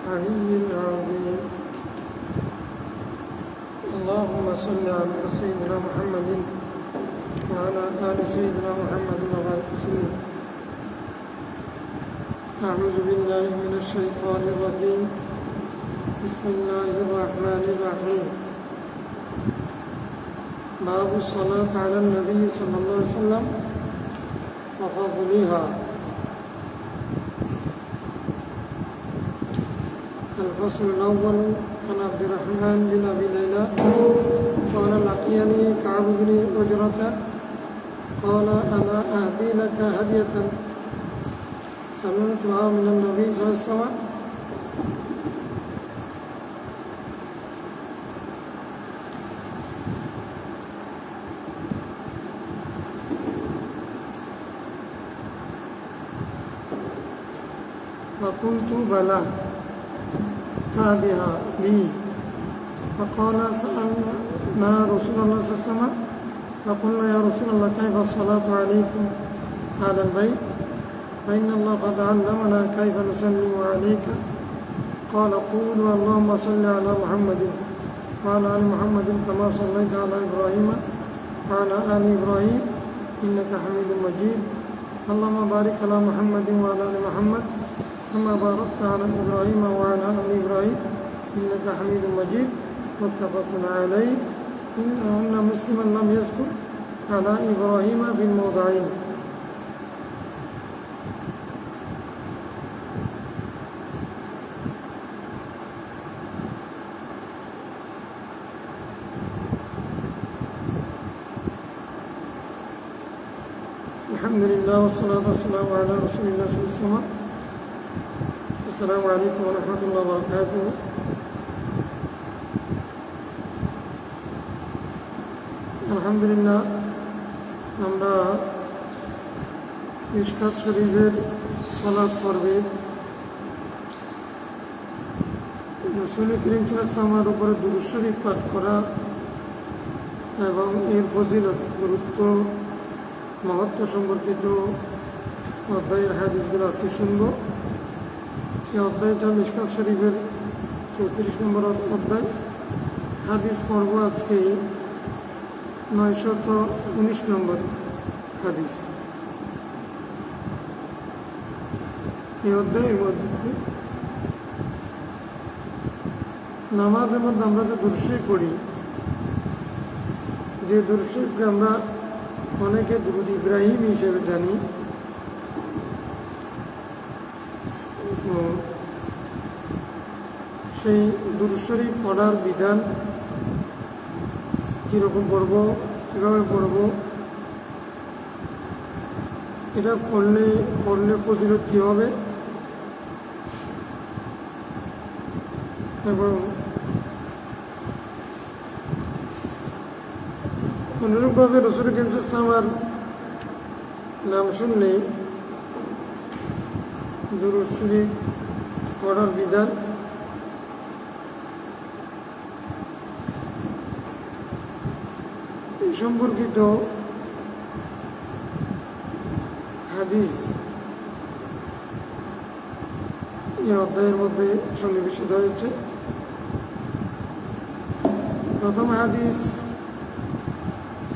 العلي العظيم. اللهم صل على سيدنا محمد وعلى آل سيدنا محمد وبارك وسلم. أعوذ بالله من الشيطان الرجيم. بسم الله الرحمن الرحيم. باب الصلاة على النبي صلى الله عليه وسلم وفضلها. الفصل الأول عن عبد الرحمن بن أبي ليلى قال لقيني كعب بن عجرة قال ألا أهدي لك هدية سمعتها من النبي صلى الله عليه وسلم. فقلت بلى فأهدها لي. فقال سألنا رسول الله صلى الله عليه وسلم فقلنا يا رسول الله كيف الصلاة عليكم أهل البيت فإن الله قد علمنا كيف نسلم عليك. قال قولوا اللهم صل على محمد وعلى آل محمد كما صليت على إبراهيم وعلى آل إبراهيم إنك حميد مجيد. اللهم بارك على محمد وعلى آل محمد كما باركت على إبراهيم وعلى آل إبراهيم إنك حميد مجيد. متفق عليه. إن مسلما لم يذكر على إبراهيم في الموضعين. الحمد لله والصلاة والسلام على رسول الله صلى الله عليه وسلم. السلام عليكم ورحمة الله وبركاته. আলহামদুলিল্লাহ, আমরা মিশকাত শরীফের সালাত পর্বে রাসূল করিম সাল্লাল্লাহু আলাইহি ওয়াসাল্লামের উপরে দুরূদ শরীফ পাঠ করা এবং এর ফজিলত, গুরুত্ব, মহত্ব সম্পর্কিত অধ্যায়ের হাদিসগুলো আজকে শুনব। এই অধ্যায়টা মিশকাত শরীফের 34 নম্বর অধ্যায়। হাদিস পর্ব আজকে 919 নম্বর হাদিস। এই অধ্যায়ের মধ্যে নামাজের মধ্যে আমরা যে দুরূদ শরীফ পড়ি, যে দুরূদ শরীফকে আমরা অনেকে দুরূদ ইব্রাহিম হিসেবে জানি, সেই দুরূদ শরীফ পড়ার বিধান, কীরকম পড়ব, কীভাবে পড়ব, এটা পড়লে ফজিলত কী হবে, এবং অনুরূপভাবে রাসূল করিম সাল্লাল্লাহু আলাইহি ওয়াসাল্লামের নাম শুনলে দুরূদ শরীফ পড়ার বিধান। এই সম্পর্কিত হাদিস এই অধ্যায়ের মধ্যে সন্নিবেশিত হয়েছে। প্রথম হাদিস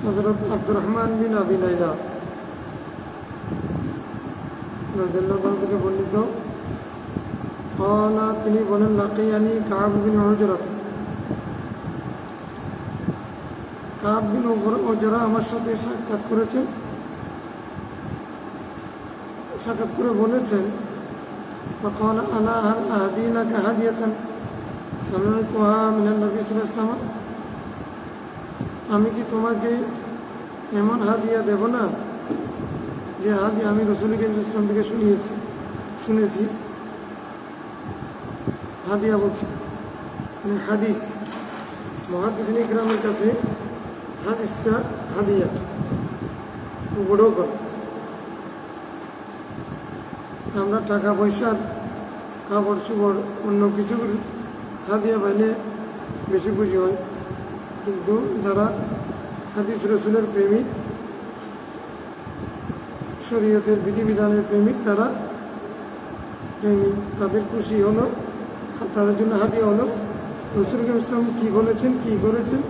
হযরত আব্দুর রহমান বিন আবি লাইলা রাদিয়াল্লাহু আনহু থেকে বর্ণিত। তিনি বলেন লাকিয়ানি কাব বিন উজরা। কাব বিন উজরা আমার সাথে সাক্ষাৎ করেছেন। সাক্ষাৎ করে বলেছেন فقال ألا هل أهدي لك هدية سمعتها من النبي صلى الله عليه وسلم। আমি কি তোমাকে এমন হাদিয়া দেব না যে হাদিয়া আমি রাসূল করিম সাল্লাল্লাহু আলাইহি ওয়াসাল্লাম থেকে শুনেছি। হাদিয়া বলছি মানে হাদিস। মুহাদ্দিসিন ইকরামের কাছে হাদিসটা হাদিয়া বড় করে। আমরা টাকা পয়সার, কাপড় চোপড়, অন্য কিছু হাদিয়া পাইলে বেশি খুশি হয়, কিন্তু যারা হাদিস রাসূলের প্রেমিক, শরীয়তের বিধিবিধানের প্রেমিক, তারা প্রেমিক, তাদের খুশি হলো তাদের জন্য হাদিয়া হলো রসুল ইসলাম কী বলেছেন, কী করেছেন,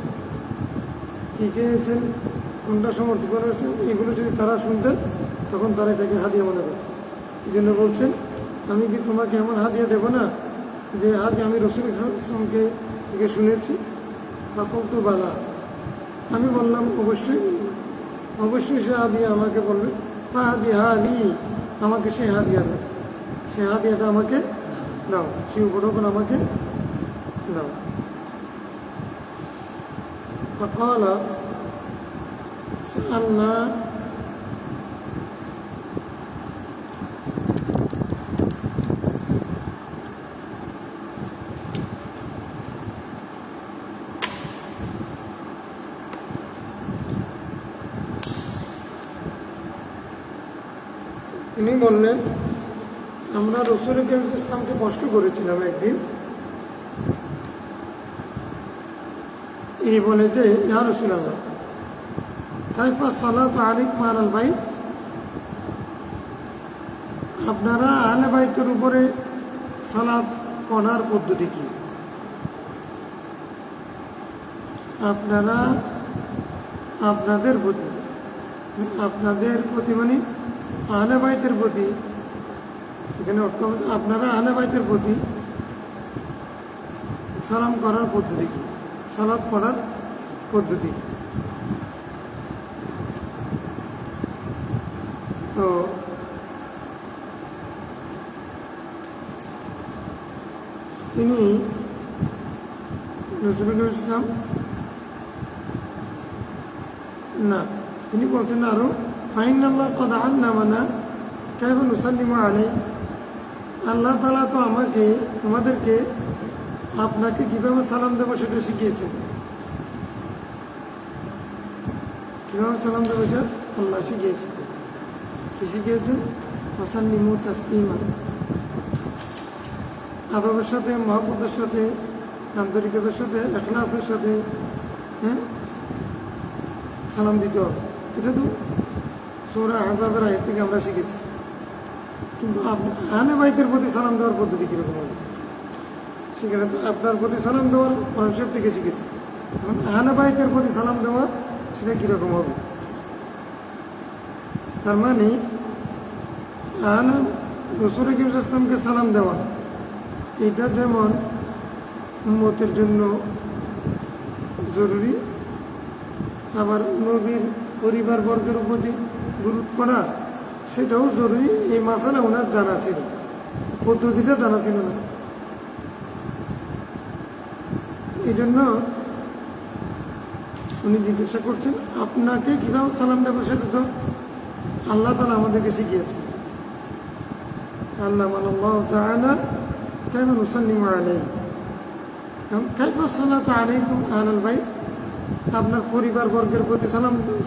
কী খেয়েছেন, কোনটা সমর্থন করেছেন, এগুলো যদি তারা শুনতেন তখন তারা এটাকে হাদিয়া মনে করত। এই জন্য বলছেন, আমি কি তোমাকে এমন হাদিয়া দেবো না যে হাদিয়া আমি রসুল ইসলামকে থেকে শুনেছি? বাকল তো বালা, আমি বললাম অবশ্যই অবশ্যই সে হাদিয়া আমাকে বলবে, হাদিয়া হাদি, আমাকে সে হাদিয়া দাও, সে হাদিয়াটা আমাকে দাও, সে উপঢৌকন আমাকে দাও। فقال سألنا তিনি বললেন, আমরা রসুল করিম ইসলামকে প্রশ্ন করেছিলাম একদিন, এই বলে যে ইয়া রাসূলুল্লাহ কাইফা সালাতু আলাইকুম আলাল বাইত, আপনারা আহলে বাইতের উপরে সালাত পড়ার পদ্ধতি কি? আপনারা আপনাদের প্রতি মানে আহলে বাইতের প্রতি, এখানে অর্থ হচ্ছে আপনারা আহলে বাইতের প্রতি সালাম করার পদ্ধতি কি, সালাত পড়ার পদ্ধতি। তো তিনি রসুল ইসলাম না, তিনি বলছেন আরো ফাইনাল্লাহ কদ আল্লামানা কাইফা নুসাল্লিমু আলাইহি, আল্লাহ তাআলা তো আমাদেরকে আপনাকে কিভাবে সালাম দেবো সেটা শিখিয়েছেন। কিভাবে সালাম দেবো এটা আল্লাহ শিখিয়েছেন। কি শিখিয়েছেন? ওয়াসাল্লিমু তাসলিমা, আদবের সাথে, মহব্বতের সাথে, আন্তরিকতার সাথে, ইখলাসের সাথে সালাম দিতে হবে। এটা তো সূরা আহজাবের আয়াত থেকে আমরা শিখেছি। কিন্তু আহলে বাইতের প্রতি সালাম দেওয়ার পদ্ধতি কীরকম হবে? সেখানে তো আপনার প্রতি সালাম দেওয়ার মানুষের থেকে শিখেছি, এখন আহলে বাইতের প্রতি সালাম দেওয়া সেটা কীরকম হবে? তার মানে রসুল ইসলামকে সালাম দেওয়া এটা যেমন উম্মতের জন্য জরুরি, আবার নবীর পরিবার বর্গের প্রতি গুরুত্ব করা সেটাও জরুরি। এই মাসালা ওনার জানা ছিল, পদ্ধতিটা জানা ছিল না। এই জন্য উনি জিজ্ঞাসা করছেন আপনাকে কীভাবে সালাম দেবো, সেটা তো আল্লাহ তাআলা আমাদেরকে শিখিয়েছেন। আল্লাহ তাআলা কাইফা নুসাল্লিমু আলাইহি, কাইফা সালাতু আলাইকুম আহলাল বাইত, আপনার পরিবার বর্গের প্রতি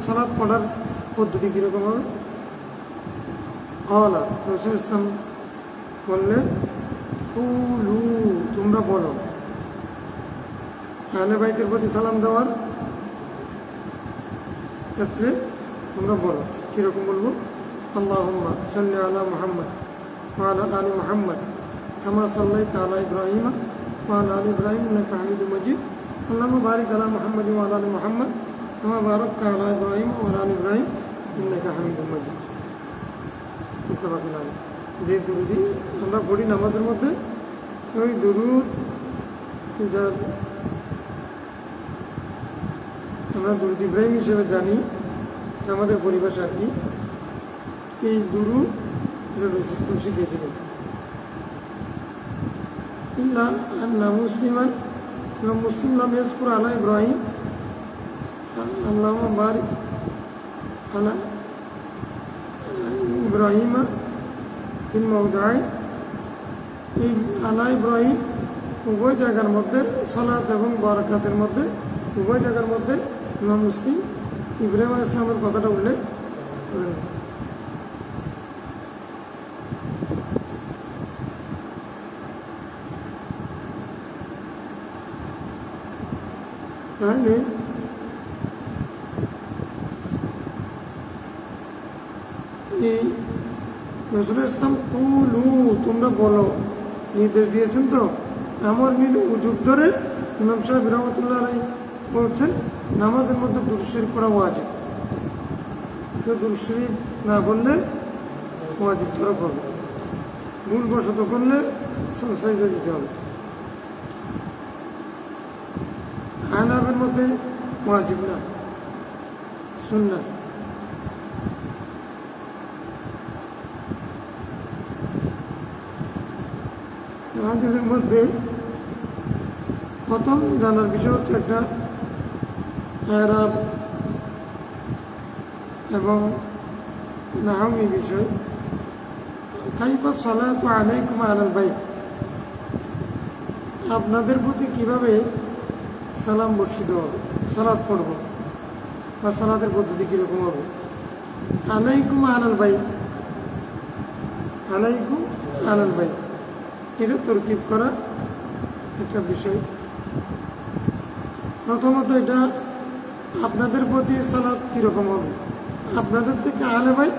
সালাত পড়ার পদ্ধতি কীরকম হবে? ক্বালা, রাসূল ইসলাম বললেন কুলু, তোমরা বলো। আহলে বাইতের প্রতি সালাম দেওয়ার ক্ষেত্রে তোমরা বলো, কীরকম বলবো? আল্লাহুম্মা সাল্লি আলা মুহাম্মদ ওয়া আলা আলি মুহাম্মদ কামা সাল্লাইতা আলা ইব্রাহিম ওয়া আলা আলি ইব্রাহিম ইন্নাকা হামিদুম মাজিদ, আল্লাহুম্মা বারিক আলা মুহাম্মদ ওয়া আলা আলি মুহাম্মদ কামা বারাকতা আলা ইব্রাহিম ওয়া আলা আলি ইব্রাহিম ইন্নাকা হামিদুম মাজিদ। মুত্তাফাকুন আলাইহি। যে দুরুদি আমরা পড়ি নামাজের মধ্যে, ওই দুরুদ এটার আমরা দুরুদ ইব্রাহিম হিসেবে জানি, আমাদের পরিভাষা আর কি। এই দুরুদ এটা রাসূল শিখিয়ে দিলেন। ইল্লা আন্না মুসলিমান মুসলিম লাম ইয়াজকুর আলা ইব্রাহিম আল্লাহুম্মা বারিক আলা ইব্রাহিমা ফিল মাওদিআইন, এই আলা ইব্রাহিম উভয় জায়গার মধ্যে, সালাত এবং বারাকাতের মধ্যে, উভয় জায়গার মধ্যে ইমাম মুসলিম ইব্রাহিম আলাইহিস সালামের কথাটা উল্লেখ করেন। তাহলে এই রাসূল ইসলাম কুলু, তোমরা বলো নির্দেশ দিয়েছেন। তো আমর মিন উজুব ধরে ইমাম সাহেব রহমতুল্লাহ আলাইহি বলছেন নামাজের মধ্যে দুরূদ শরীফ পড়া ওয়াজিব। কেউ দুরূদ শরীফ না বললে ওয়াজিব ধরা পড়বে, ভুলবশত করলে সাজদা দিতে হবে। হানাফের মধ্যে ওয়াজিব না, সুন্নাত। হাদিসের মধ্যে প্রথম জানার বিষয় হচ্ছে একটা এরাব এবং নাহবী বিষয়। কাইফা সালাতু আলাইকুম আলাল বাইত, আপনাদের প্রতি কিভাবে সালাম বর্ষিত হবে, সালাত পড়ব বা সালাতের পদ্ধতি কীরকম হবে। আলাইকুম আলাল বাইত, আলাইকুম আলাল বাইত, এটা তরকিব করা একটা বিষয়। প্রথমত এটা আপনাদের প্রতি সালাত কীরকম হবে, আপনাদের থেকে আলে ভাই,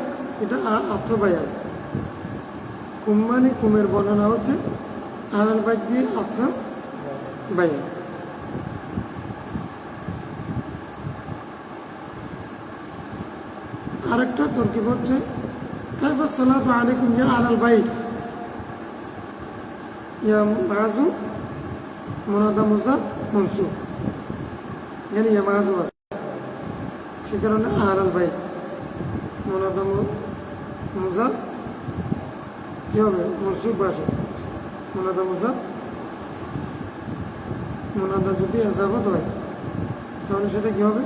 এটা আত্র বায়াত। কুম্মানি কুমের বর্ণনা হচ্ছে আলাল বাইত দিয়ে আত্র বায়াত। আরেকটা তরকিব হচ্ছে কাইফা সালাতু আলাইকুম ইয়া আলাল বাইত, ইয়া মাযুব মুনাদা মুযাফ মনসুব, يعني ইয়া মাযুব আছে, সে কারণে আলাল বাইত মুনাদা মুযাফ কি হবে, মনসুব আসে। মুনাদা মুযাফ, মুনাদা যদি ইজাফত হয় তাহলে সেটা কি হবে,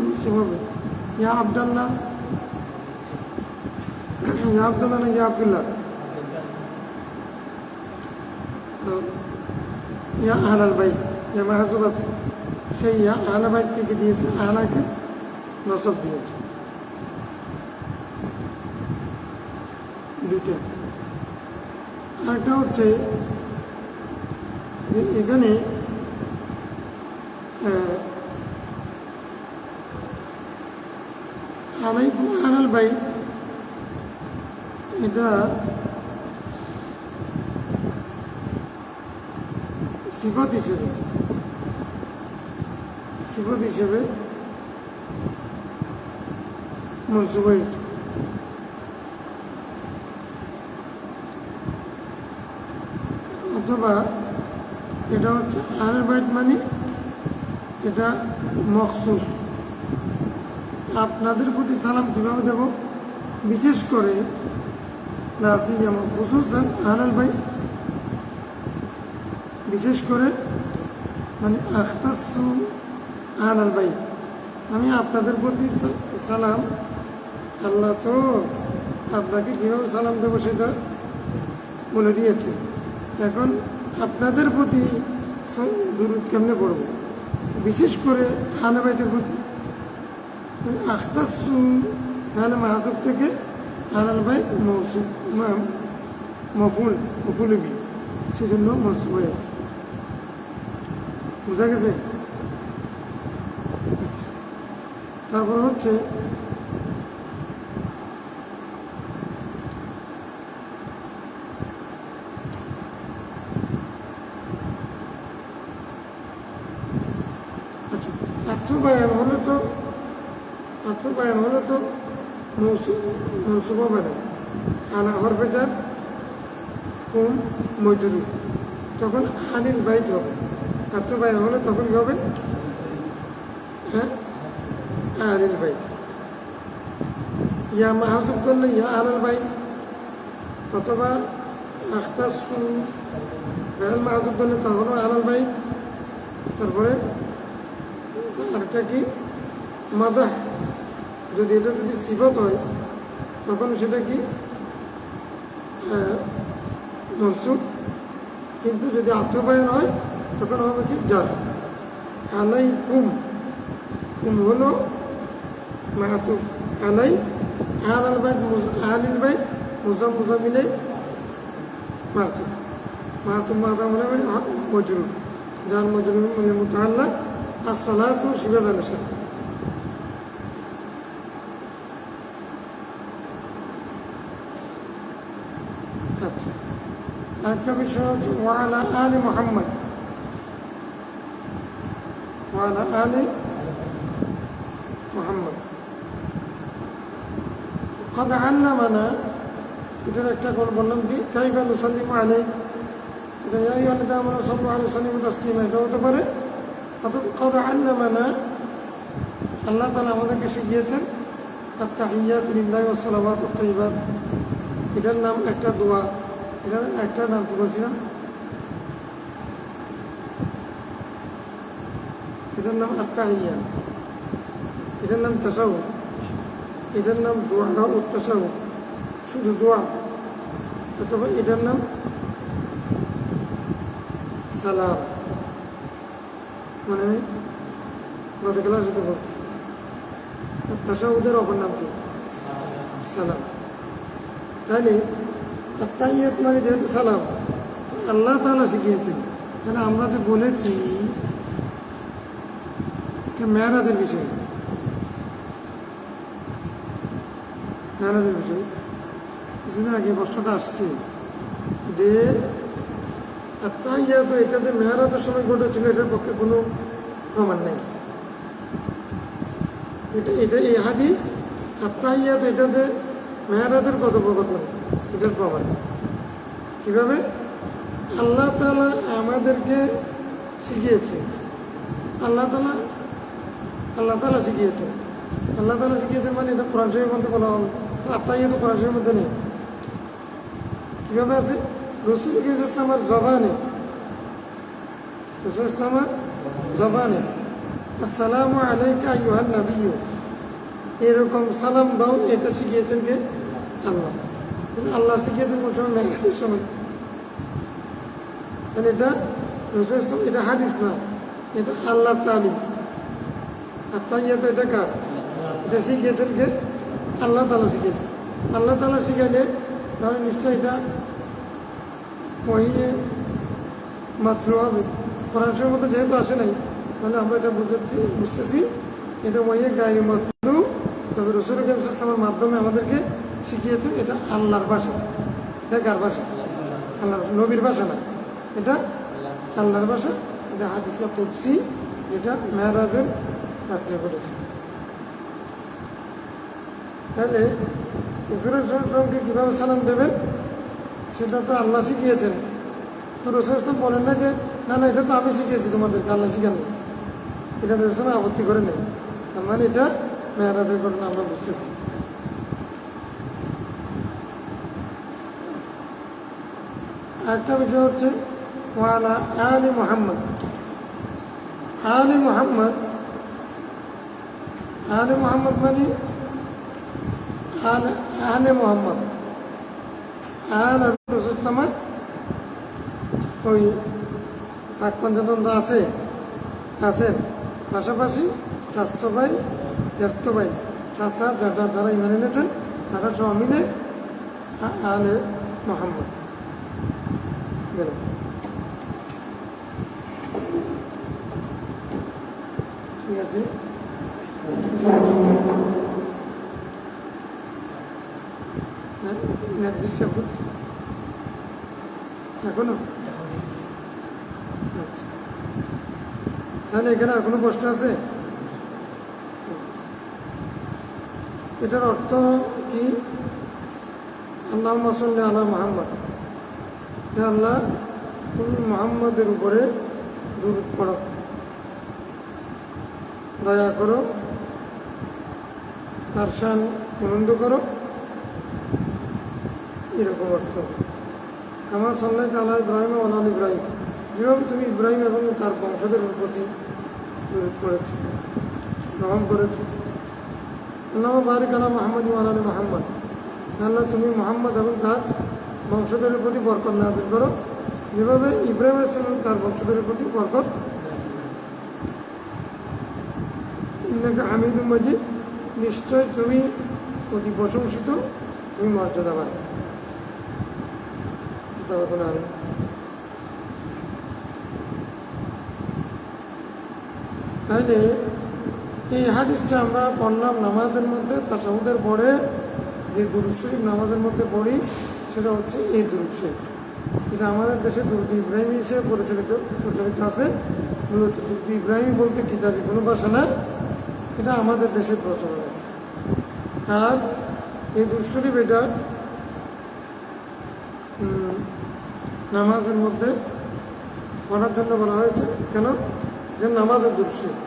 মনসুব হবে। ইয়া আব্দুল্লাহ, ইয়া আব্দুল্লাহ না ইয়া আব্দুল্লাহ, ইয়া আহলাল বাইত, ইয়া মাহজুব আছে, সেই ইয়া আহলা বাইত থেকে দিয়েছে, আহলাকে নসব দিয়েছে। দুইটা। আরেকটা হচ্ছে যে এখানে আলাইকুম আলাল বাইত, এটা সিফাত হিসেবে মনসুব হয়েছে। অথবা এটা হচ্ছে আহলে বাইত মানে এটা মখসুস, আপনাদের প্রতি সালাম কীভাবে দেব, বিশেষ করে রাসি যেমন খুসুসান আহলাল বাইত, বিশেষ করে মানে আখতাসু আহলাল বাইত, আমি আপনাদের প্রতি সালাম, আল্লাহ তো আপনাকে কীভাবে সালাম দেবো সেটা বলে দিয়েছে। এখন আপনাদের প্রতি দুরূদ কেমনে পড়ব, বিশেষ করে আহলে বাইতের প্রতি। আখতাসু তাহলে মাহজুব থেকে আহলাল বাইত মফুল বি, সেজন্য মনসুব হয়েছে। বোঝা গেছে? তারপর হচ্ছে আচ্ছা, আত্মবায়ান হলে তো মনসুব হবে না, আলা হরফে জার কুম মজরুর, তখন আলিল বাইত হবে। আত্মবায়ান হলে তখন কি হবে, হ্যাঁ আলিল বাইত। ইয়া মাহজুব করলে ইয়া আলাল বাইত, অথবা আখতাসু ফাইল মাহজুব করলে তখনও আলাল বাইত। তারপরে আরেকটা কি মাদাহ, যদি এটা যদি সিফাত হয় তখন সেটা কি মনসুব, কিন্তু যদি আত্মবায়ান হয় তখন হবে কি জার। আলাইকুম, কুম হলো মাতুফ আলাই, আলাল বাইত আলিল বাইত মুজাফ মুজাফ ইলাইহি মাতুফ, মাতুফ মাতুফ মানে মজরুর, যার মজরুর মানে মুতাআল্লাক as-salatu শিবে ব্যবসা। আচ্ছা, আরেকটা বিষয় হচ্ছে ওয়ালা আলি মুহাম্মদ, ওয়ালা আলি মুহাম্মদ قد علمنا, এটার একটা কল বললাম কি কাইফা নুসাল্লিমু আলাইহি, এটা ইয়া আইয়ুহাল্লাযীনা আমানু সাল্লু আলাইহি ওয়া সাল্লিমু তাসলিমা, এটা হতে পারে قد علمنا, আল্লাহ তাআলা আমাদেরকে শিখিয়েছেন আত-তাহিয়াতু লিল্লাহি ওয়াস সালাওয়াতুত তাইয়্যিবাত, এটার নাম একটা দোয়া, এটার একটা নাম কি বলছিলাম, এটার নাম আত-তাহিয়া, এটার নাম তাশাহুদ, এটার নাম দোয়া ও তাশাহুদ, শুধু দোয়া, অথবা এটার নাম সালাম, মানে নেই, গত ক্লাসে তো বলছি। আর তাশাহুদের অপর নাম কি? সালাম। তাহলে আত-তাহিয়াত মানে যেহেতু সালাম, আল্লাহ তাআলা শিখিয়েছেন, তাহলে আমরা যে বলেছি এটা মেরাজের বিষয়, মেরাজের বিষয় কিছুদিন আগে প্রশ্নটা আসছে যে আত-তাহিয়াত এটা যে মেরাজের সময় ঘটেছিল এটার পক্ষে কোনো প্রমাণ নেই। এটা এই হাদিস আত-তাহিয়াত এটা যে মেরাজের কথোপকথন এটার প্রমাণ। কিভাবে? আল্লাহ তাআলা আমাদেরকে শিখিয়েছেন, আল্লাহ তাআলা শিখিয়েছেন, আল্লাহ তাআলা শিখিয়েছেন মানে এটা কোরআন শরীফের মধ্যে বলা হবে, আত-তাহিয়াত কোরআন শরীফের মধ্যে নেই। কিভাবে আছে? রাসূল ইসলামের জবানে, রাসূল ইসলামের জবানে আসসালামু আলাইকা আইয়ুহান নবিয়্যু, এরকম সালাম দাও, এটা শিখিয়েছেন কে? আল্লাহ। আল্লাহ শিখিয়েছেন কোন সময়? মেরাজের সময়। তাহলে এটা রাসূল ইসলাম, এটা হাদিস না, এটা আল্লাহর তালিম। আত-তাহিয়াত এটা কার? এটা শিখিয়েছেন কে? আল্লাহ তাআলা শিখিয়েছেন। আল্লাহ তাআলা শিখাইলে তাহলে নিশ্চয়ই এটা ওহীয়ে মাতলু হবে। কোরআন শরীফের মধ্যে যেহেতু আসে নাই, তাহলে আমরা এটা বুঝতেছি এটা ওহীয়ে গায়রে মাতলু, তবে রাসূল কারীম সাল্লাল্লাহু আলাইহি ওয়াসাল্লামের মাধ্যমে আমাদেরকে শিখিয়েছেন। এটা আল্লাহর ভাষা। এটা কার ভাষা? আল্লাহর ভাষা, নবীর ভাষা না, এটা আল্লাহর ভাষা। এটা হাদিসে কুদসি, যেটা মেরাজের রাত্রে ঘটেছে। তাহলে রাসূল সাল্লাল্লাহু আলাইহি ওয়াসাল্লামকে কীভাবে সালাম দেবেন সেটা তো আল্লাহ শিখিয়েছেন। তো রাসূল সাল্লাল্লাহু আলাইহি ওয়াসাল্লাম বলেন না যে না না এটা তো আমি শিখিয়েছি তোমাদেরকে, আল্লাহ শিখান, এটা রাসূল সাল্লাল্লাহু আলাইহি ওয়াসাল্লাম আপত্তি করে নেই। তার মানে এটা মেরাজের ঘটনা আমরা বুঝতেছি। আরেকটা বিষয় হচ্ছে ওয়ালা আলি মুহাম্মদ, আলি মুহাম্মদ, আলি মুহাম্মদ মানে আলে মুহাম্মদ, আর রাসূল সাল্লাল্লাহু ওই পাক পঞ্চতন্ত্র আছেন, পাশাপাশি স্বাস্থ্য ভাই, জ্যেষ্ঠ ভাই, চাচা, জ্যাঠা যারা ইমান এনেছেন তারা সব মিলে আলে মুহাম্মদ গেল। ঠিক আছে, নির্দিষ্ট এখনো? আচ্ছা, তাহলে এখানে আর কোনো প্রশ্ন আছে? এটার অর্থ কি? আল্লাহুম্মা সাল্লি আলা মুহাম্মদ, হে আল্লাহ তুমি মুহাম্মদের উপরে দুরূদ পড়ো, দয়া করো, তার শান বুলন্দ করো, এরকম অর্থ। কামা সাল্লাল্লাহু আলা ইব্রাহিম ওয়া আলা ইব্রাহিম, যেভাবে তুমি ইব্রাহিম এবং তার বংশধরের প্রতি দুরূদ পড়েছ, রহম করেছ। আল্লাহুম্মা বারিক আলা মুহাম্মদ ওয়া আলা মুহাম্মদ, আল্লাহ তুমি মুহাম্মদ এবং তার বংশধরের প্রতি বরকত নাযিল করো, যেভাবে ইব্রাহিম আলাইহিস সালাম তার বংশধরের প্রতি বরকত। ইন্নাকা হামিদুম মাজিদ, নিশ্চয় তুমি অতি প্রশংসিত, তুমি মর্যাদাবান। তাইলে এই হাদিসটা আমরা পড়লাম নামাজের মধ্যে, তাশাহুদের পরে যে দুরূদ শরীফ নামাজের মধ্যে পড়ি সেটা হচ্ছে এই দুরূদ শরীফ। এটা আমাদের দেশে দুরুদ ইব্রাহিম হিসেবে প্রচলিত আছে। মূলত দুরুদ ইব্রাহিম বলতে কিতাবি কোনো ভাষা না, এটা আমাদের দেশে প্রচলন আছে। আর এই দুরূদ শরীফ এটা নামাজের মধ্যে পড়ার জন্য বলা হয়েছে। কেন? যে নামাজের দুরূদ শরীফ।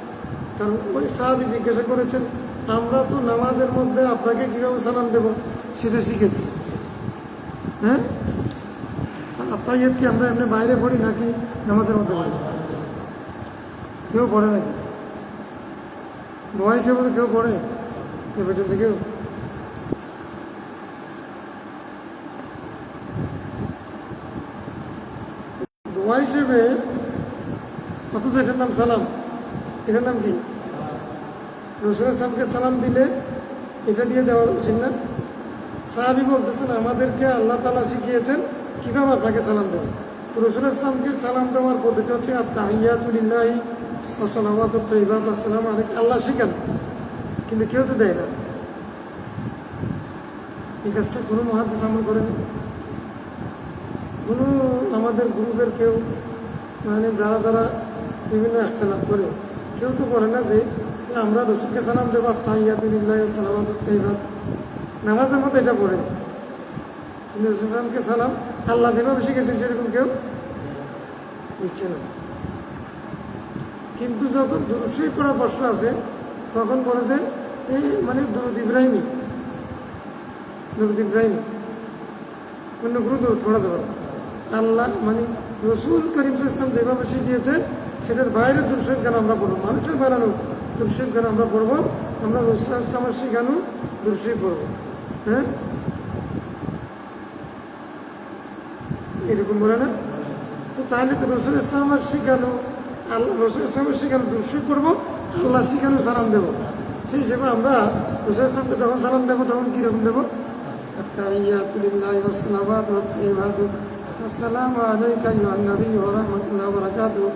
কারণ ওই সাহাবী জিজ্ঞাসা করেছেন, আমরা তো নামাজের মধ্যে আপনাকে কীভাবে সালাম দেব সেটা শিখেছি। হ্যাঁ, আত্মাহিয়াত কি আমরা এমনি বাইরে পড়ি নাকি নামাজের মধ্যে পড়ি? কেউ পড়ে নাকি? দোয়া হিসেবে কেউ পড়ে এ পর্যন্ত? কেউ দোয়া হিসেবে, অথচ এটার নাম সালাম। এটার নাম কি? রাসূল সাল্লাল্লাহু আলাইহি সালাম দিলে এটা দিয়ে দেওয়া উচিত না? সাহাবী বলতেছেন, আমাদেরকে আল্লাহ তাআলা শিখিয়েছেন কীভাবে আপনাকে সালাম দেবেন। তো রাসূল সাল্লামকে সালাম দেওয়ার পদ্ধতি হচ্ছে আত-তাহিয়াতু লিল্লাহি ওয়া সালাওয়াতুত তাইয়্যিবাত আসসালামু আলাইকুম। আল্লাহ শিখান, কিন্তু কেউ তো দেয় না। এই কাজটা কোনো মুহাদ্দিস আমল করেনি। কোনো আমাদের গ্রুপের কেউ, মানে যারা যারা বিভিন্ন ইখতিলাফ করে, কেউ তো বলে না যে আমরা রাসূলকে সালাম দেবো আত-তাহিয়াতু লিল্লাহি ওয়া সালাওয়াতুত তাইয়্যিবাত। নামাজের মধ্যে এটা পড়ে, কিন্তু রাসূল সাল্লামকে সালাম আল্লাহ যেভাবে শিখেছেন সেরকম কেউ দিচ্ছে না। কিন্তু যখন দুরূদ শরীফ পড়ার প্রশ্ন আছে, তখন বলে যে এই মানে দুরূদ ইব্রাহিমী, দুরূদ ইব্রাহিমী, অন্য কোনো দুরূদ পড়া যাবে না। আল্লাহ মানে রাসূল করিম সাল্লাল্লাহু আলাইহি ওয়াসাল্লাম যেভাবে শিখিয়েছে সেটার বাইরে দুরূদ শরীফ কেন আমরা পড়বো? মানুষের বানানো দুরূদ শরীফ কেন আমরা পড়বো? আমরা রাসূল সাল্লাল্লাহু আলাইহি ওয়াসাল্লামের শিখানো দুরূদ শরীফ পড়বো। হ্যাঁ, এরকম বলে না? তো তাহলে তো রাসূল ইসলামের শিখানো, আল্লাহ রাসূল ইসলামের শিখানো দুরূদ শরীফ পড়বো, আল্লাহ শিখানো সালাম দেবো। সেই হিসেবে আমরা রাসূল ইসলামকে যখন সালাম দেবো তখন কীরকম দেবো? আত-তাহিয়াতু লিল্লাহি ওয়া সালাওয়াতুত তাইয়্যিবাতু আসসালামু আলাইকা আইয়ুহান নাবিয়্যু ওয়া রাহমাতুল্লাহি ওয়া বারাকাতুহু।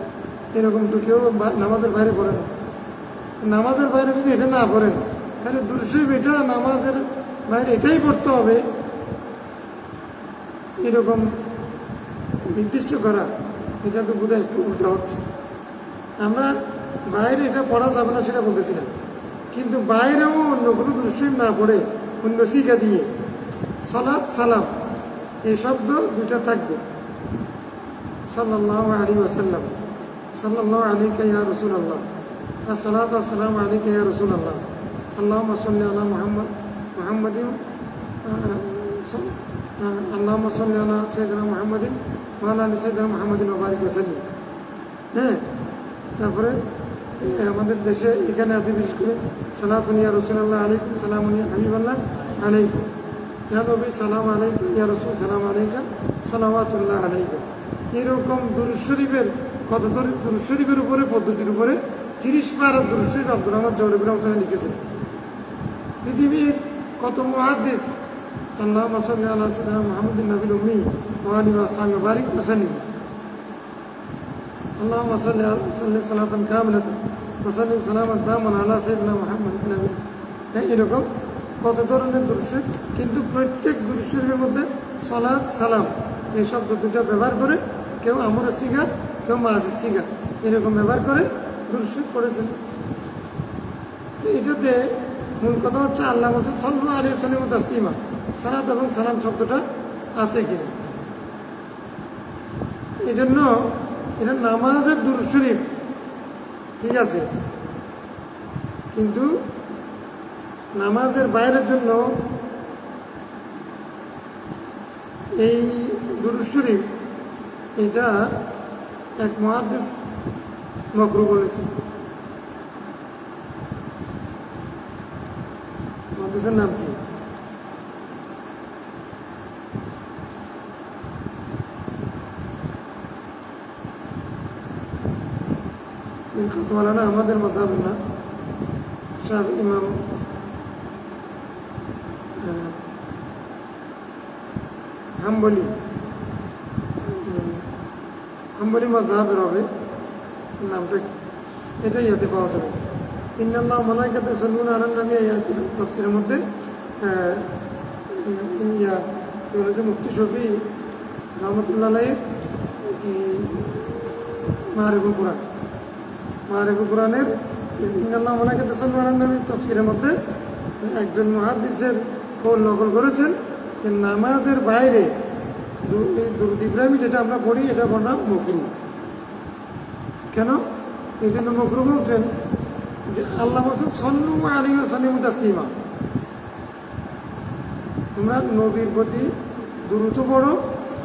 এরকম তো কেউ নামাজের বাইরে পড়ে না। নামাজের বাইরে যদি এটা না পড়েন, তাহলে দুরূদ শরীফ এটা নামাজের বাইরে এটাই পড়তে হবে এরকম নির্দিষ্ট করা, এটা তো বোধহয় একটু উল্টা হচ্ছে। আমরা বাইরে এটা পড়া যাবে না সেটা বলতেছি না, কিন্তু বাইরেও অন্য কোনো দুরূদ শরীফ না পড়ে অন্য সিগা দিয়ে সালাত সালাম এই শব্দ দুইটা থাকবে। সাল্লাল্লাহু আলাইহি ওয়াসাল্লাম, সাল্লাল্লাহু আলাইকা ইয়া রাসূলুল্লাহ, আসসালাতু ওয়াসসালামু আলাইকা ইয়া রাসূলুল্লাহ, আল্লাহুম্মা সাল্লি আলা মুহাম্মাদিন আল্লাহুম্মা সাল্লি আলা সাইয়্যিদিনা মুহাম্মাদিন ওয়া আলা আলি সাইয়্যিদিনা মুহাম্মাদিন ওয়া বারিক ওয়া সাল্লিম। হ্যাঁ, তারপরে আমাদের দেশে এখানে আছে বিশেষ করে সালাতুন ইয়া রাসূলুল্লাহ আলাইকুম, সালামুন ইয়া হাবিবাল্লাহ আলাইকুম, ইয়া নবী সালাম আলাইকুম, ইয়া রাসূল সালাম আলাইকা, সালাওয়াতুল্লাহ আলাইকা। এরকম দুরূদ শরীফের কত দুরূদ শরীফের উপরে পদ্ধতির উপরে 30 পারা দুরূদ শরীফ আব্দুর রহমান জহরী রহমাতুল্লাহ লিখেছেন। পৃথিবীর কত মুহাদ্দিস আল্লাহুম্মা সাল্লি আলা সাইয়্যিদিনা মুহাম্মাদিন নবিয়্যিল উম্মি ওয়া আলিহি ওয়া সাহবিহি ওয়া বারিক ওয়া সাল্লিম। আল্লাহুম্মা সাল্লি সালাতান কামিলাতান ওয়া সাল্লিম সালামান তাম্মান আলা সাইয়্যিদিনা মুহাম্মাদিন নবিয়্যিল। হ্যাঁ, এরকম কত ধরনের দুরূদ শরীফ, কিন্তু প্রত্যেক দুরূদ শরীফের মধ্যে সালাত সালাম এই শব্দ দুটো ব্যবহার করে, কেউ আমরের সিগা, কেউ মাজিদ সিগা, এরকম ব্যবহার করে দুরূদ শরীফ পড়েছেন। তো এটাতে মূল কথা হচ্ছে আল্লাহ বলছেন সাল্লাল্লাহু আলাইহি ওয়াসাল্লাম তাসলিমা, সালাত এবং সালাম শব্দটা আছে কিনা। এই জন্য এটা নামাজের দুরূদ শরীফ, ঠিক আছে, কিন্তু নামাজের বাইরের জন্য এই দুরূদ শরীফ এটা এক মুহাদ্দিস মাকরুহ বলেছেন। মুহাদ্দিসের নাম কি? কথা না আমাদের মাযহাব না, শাফি ইমাম হাম্বলি মাযহাবের হবে, নামটা এটাই হাতে পাওয়া যাবে। ইন্নাল্লাহা ওয়া মালাইকাতাহু ইউসাল্লুনা আলান নবী, আয়াতুল তাফসীরের মধ্যে মুফতি শফি রহমতুল্লাহ মারিফুল কোরআন, মারিফুল কোরআনের ইন্নাল্লাহ মালাইকাতু ইউসাল্লুনা আলান নবী তাফসীরের মধ্যে একজন মুহাদ্দিসের কৌল নকল করেছেন যে নামাজের বাইরে দুরূদ ইব্রাহিমী যেটা আমরা পড়ি এটা পড়া মাকরুহ। কেন? এই জন্য মাকরুহ বলছেন যে আল্লাহ বলছেন সাল্লু আলাইহি ওয়া সাল্লিমু তাসলিমা, তোমরা নবীর প্রতি দুরূদ পড়ো,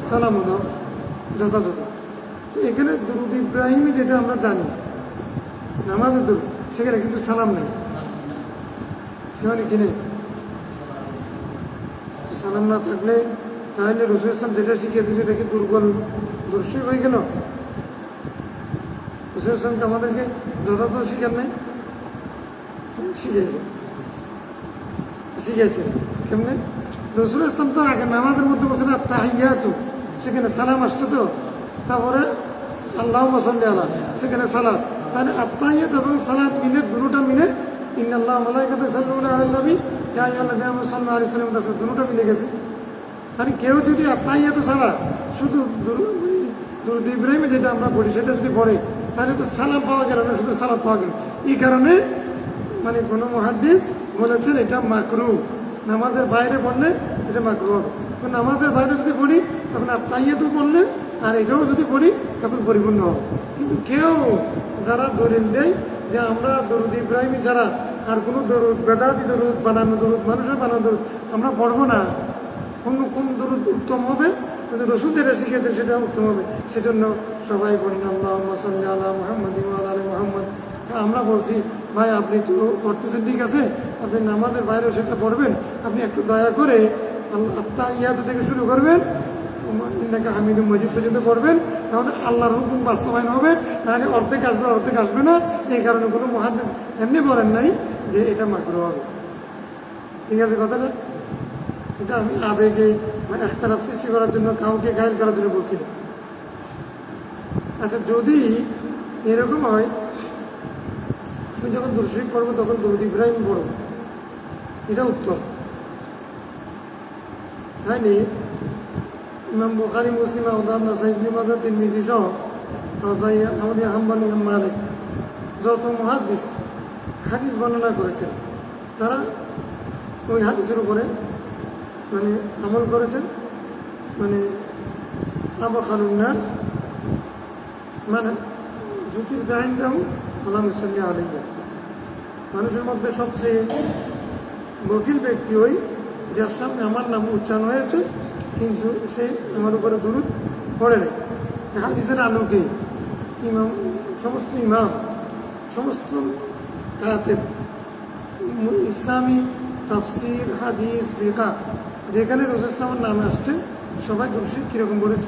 সালামও দাও যথাযথ। তো এখানে দুরূদ ইব্রাহিমী যেটা আমরা জানি নামাজের দুরূদ, সেখানে কিন্তু সালাম নেই, সেখানে কি নেই? সালাম না থাকলে তাহলে রাসূল ইসলাম যেটা শিখিয়েছে সেটা কি দুর্বল দর্শক হয়ে গেল? রাসূল ইসলামকে আমাদেরকে যথাযথ শিখার নেই, শিখেছে কেমনে? রাসূল ইসলাম তো আগে নামাজের মধ্যে বলছেন আত-তাহিয়াতু, সেখানে সালাম আসছে, তো তারপরে আল্লাহুম্মা সাল্লি আলা, সেখানে সালাত, তাহলে আত-তাহিয়াত এবং সালাত মিলে দুটোটা মিলে ইন্নাল্লাহ মালাইকাতু ইউসাল্লুনা আলান নবী ইয়া আইয়ুহাল্লাযীনা আমানু সাল্লু আলাইহি ওয়া সাল্লিমু তাসলিমা, দুটোটা মিলে গেছে। তাহলে কেউ যদি আত-তাহিয়াতু সালাত শুধু দুরূদ ইব্রাহিমী যেটা আমরা পড়ি সেটা যদি পড়ে তাহলে তো সালাম পাওয়া গেল না, শুধু সালাত পাওয়া গেল। এই কারণে মানে কোনো মুহাদ্দিস বলেছেন এটা মাকরুহ, নামাজের বাইরে পড়লে এটা মাকরুহ হবে। তো নামাজের বাইরে যদি পড়ি তখন আত-তাহিয়াতু পড়লে আর এটাও যদি পড়ি তখন পরিপূর্ণ হবে। কিন্তু কেউ যারা দলিল দেয় যে আমরা দুরূদ ইব্রাহিমী ছাড়া আর কোনো দরুদ, বেদাতি দরুদ, বানানো দরুদ, মানুষের বানানো দরুদ আমরা পড়বো না, কোন দরুদ উত্তম হবে? কিন্তু রাসূল যেটা শিখেছেন সেটা উত্তম হবে। সেজন্য সবাই বলেন আল্লাহুম্মা সাল্লি আলা মুহাম্মাদিন ওয়া আলা আলি মুহাম্মাদ। আমরা বলছি ভাই আপনি তো পড়তেছেন ঠিক আছে, আপনি নামাজের বাইরেও সেটা পড়বেন, আপনি একটু দয়া করে আত-তাহিয়াতু থেকে শুরু করবেন, ইন্নাকা হামিদুম মাজিদ পর্যন্ত পড়বেন, তাহলে আল্লাহর হুকুম বাস্তবায়ন হবে। তাহলে অর্ধেক আসবে, অর্ধেক আসবে না। এই কারণে কোনো মুহাদ্দিস এমনি বলেন নাই যে এটা মাকরুহ হবে। ঠিক আছে কথাটা? এটা আমি আবেগে ইখতিলাফ সৃষ্টি করার জন্য, কাউকে ঘায়েল করার জন্য বলছি না। আচ্ছা, যদি এরকম হয় আমি যখন দুরূদ শরীফ পড়বো তখন দুরূদ ইব্রাহিম পড়বো, এটা উত্তম। তাইলে ইমাম বুখারী, মুসলিম, আবু দাউদ, নাসাঈ, ইবনে মাজাহ, তিরমিজি সহ আহমদ, হাম্বলি, ইমাম মালিক যত মুহাদ্দিস হাদিস বর্ণনা করেছেন তারা ওই হাদিসের উপরে মানে আমল করেছেন। মানে আবখারুন নাস মানে যুকির দাইনদাহু আল্লাহুম্মা সাল্লি আলাইহি, মানুষের মধ্যে সবচেয়ে বকিল ব্যক্তি ওই যার সামনে আমার নাম উচ্চারণ হয়েছে কিন্তু সে আমার উপরে দুরূদ পড়ে নেই। হাদিসের আলোকে ইমাম, সমস্ত ইমাম, সমস্ত কাতেব, ইসলামী তাফসীর, হাদিস, ফিকহ যেখানে রাসূল সাল্লাল্লাহু নামে আসছে সবাই দুরূদ শরীফ কিরকম বলেছে?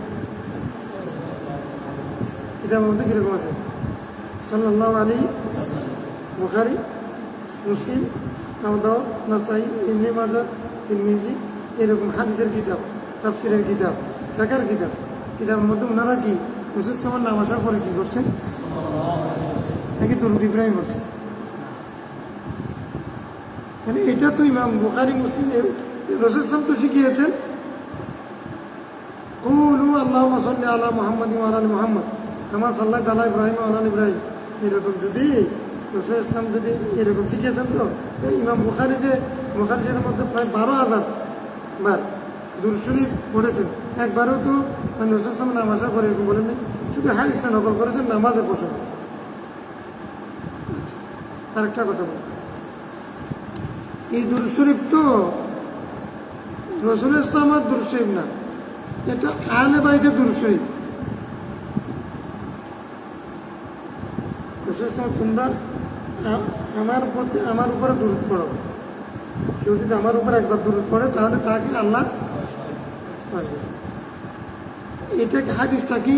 এটার মধ্যে কিরকম আছে? সাল্লাল্লাহু আলাইহি, বুখারী, মুসলিম, আবু দাউদ, নাসাঈ, ইবনে মাজাহ, তিরমিজি, এরকম হাদিসের কিতাব, তাফসীরের কিতাব, ফিকহের কিতাব, কিতাবের মধ্যে ওনারা কি রাসূল সাল্লাল্লাহু নাম আসার পরে কি করছেন? নাকি দুরূদ ইব্রাহিম করছেন? মানে এটা তো ইমাম বুখারী, মুসলিম, রাসূল সাল্লাল্লাহু তো শিখিয়েছেন কুলু আল্লাহুম্মা সাল্লি আলা মুহাম্মাদিন ওয়া আলা আলি মুহাম্মাদ কামা সাল্লাইতা আলা ইব্রাহিম ওয়া আলা আলি ইব্রাহিম। এরকম যদি রাসূল সাল্লাল্লাহু যদি এরকম শিখিয়েছেন, তো ইমাম বুখারী যে বুখারী শরীফের মধ্যে প্রায় 12,000 বার দুরূদ শরীফ পড়েছেন, একবারও তো রাসূল সাল্লাল্লাহু নাম আসার পরে এরকম বলেননি, শুধু হাদিসটা নকল করেছেন নামাজে প্রসঙ্গ। আরেকটা কথা বল, এই দুরূদ শরীফ তো রাসূল ইসলামের দুরূদ শরীফ না, এটা আহলে বাইতের দুরূদ শরীফ। রাসূল ইসলাম তোমরা আমার প্রতি, আমার উপরে দুরূদ পড়ো, কেউ যদি আমার উপর একবার দুরূদ পড়ে তাহলে তাকে আল্লাহ আসবে। এটা হাদিসটা কি